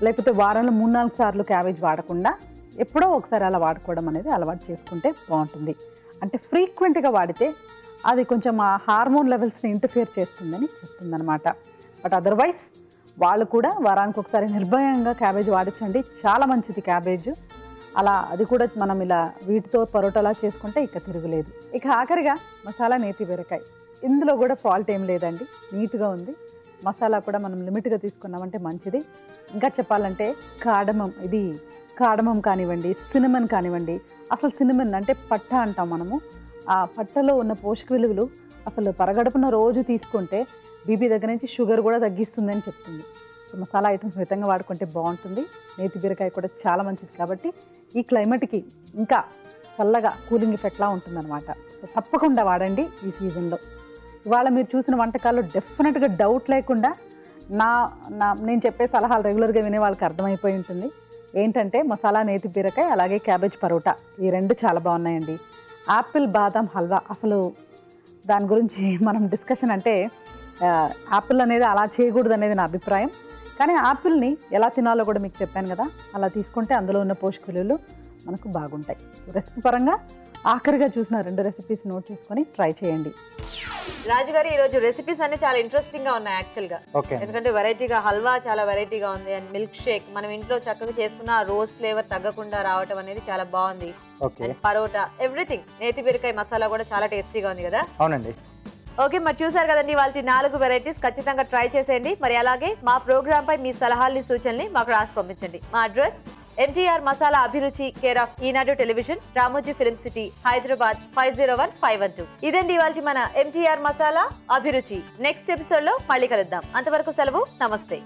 లేకపోతే వారంలో 3-4 సార్లు క్యాబేజ్ వాడకుండా ఎప్పుడో ఒకసారి అలా వాడుకోవడం అనేది అలవాటు చేసుకుంటే బాగుంటుంది. అంటే ఫ్రీక్వెంట్గా వాడితే అది కొంచెం ఆ హార్మోన్ లెవెల్స్ని ఇంటర్ఫియర్ చేస్తుందని చెప్తుందనమాట. బట్ అదర్వైజ్ వాళ్ళు కూడా వారానికి ఒకసారి నిర్భయంగా క్యాబేజ్ వాడించండి, చాలా మంచిది క్యాబేజ్. అలా అది కూడా మనం ఇలా వీటితో పరోటాలా చేసుకుంటే ఇక తిరుగులేదు. ఇక ఆఖరిగా మసాలా నేతి బీరకాయ, ఇందులో కూడా ఫాల్ట్ ఏం లేదండి, నీట్గా ఉంది. మసాలా కూడా మనం లిమిట్గా తీసుకున్నామంటే మంచిది. ఇంకా చెప్పాలంటే కాడమం కానివ్వండి, సినమన్ కానివ్వండి, అసలు సినమన్ అంటే పట్ట అంటాం మనము, ఆ పట్టలో ఉన్న పోషక విలువలు అసలు పరగడుపున రోజు తీసుకుంటే బీపీ దగ్గర నుంచి షుగర్ కూడా తగ్గిస్తుందని చెప్తుంది. సో మసాలా ఐటమ్స్ మితంగా వాడుకుంటే బాగుంటుంది. నేతి బీరకాయ కూడా చాలా మంచిది కాబట్టి ఈ క్లైమేట్కి ఇంకా చల్లగా కూలింగ్ ఎఫెక్ట్లా ఉంటుందన్నమాట. సో తప్పకుండా వాడండి ఈ సీజన్లో. ఇవాళ మీరు చూసిన వంటకాల్లో డెఫినెట్గా డౌట్ లేకుండా నేను చెప్పే సలహాలు రెగ్యులర్గా వినే వాళ్ళకి అర్థమైపోయి ఉంటుంది. ఏంటంటే మసాలా నేతి బీరకాయ అలాగే క్యాబేజ్ పరోటా, ఈ రెండు చాలా బాగున్నాయండి. యాపిల్ బాదం హల్వా, అసలు దాని గురించి మనం డిస్కషన్ అంటే యాపిల్ అనేది అలా చేయకూడదు అనేది నా అభిప్రాయం. కానీ యాపిల్ని ఎలా తినాలో కూడా మీకు చెప్పాను కదా, అలా తీసుకుంటే అందులో ఉన్న పోషక విలువలు మనకు బాగుంటాయి. రెసిపీ పరంగా ఆఖరిగా చూసిన 2 రెసిపీస్ నోట్ చేసుకొని ట్రై చేయండి. రాజు గారు ఈరోజు రెసిపీస్ అన్ని చాలా ఇంట్రెస్టింగ్ గా ఉన్నాయి యాక్చువల్గా. ఎందుకంటే వెరైటీగా హల్వా చాలా వెరైటీగా ఉంది, అండ్ మిల్క్ షేక్ మనం ఇంట్లో చక్కగా చేసుకున్న రోజ్ ఫ్లేవర్ తగ్గకుండా రావటం అనేది చాలా బాగుంది. పరోటా, ఎవ్రీథింగ్, నేతి బీరకాయ మసాలా కూడా చాలా టేస్టీగా ఉంది కదా. అవునండి. ఓకే, మరి చూసారు కదండి వాళ్ళ 4 వెరైటీస్, ఖచ్చితంగా ట్రై చేసేయండి. మరి అలాగే మా ప్రోగ్రామ్ పై మీ సలహాలని సూచనల్ని మాకు రాసి పంపించండి. మా అడ్రస్ MTR మసాలా అభిరుచి, care of Eenadu television, Ramoji film city, Hyderabad 501512. ఇదండి ఇవాల్టి మన MTR మసాలా అభిరుచి. నెక్స్ట్ ఎపిసోడ్ లో మళ్ళీ కలుద్దాం. అంతవరకు సెలవు. నమస్తే.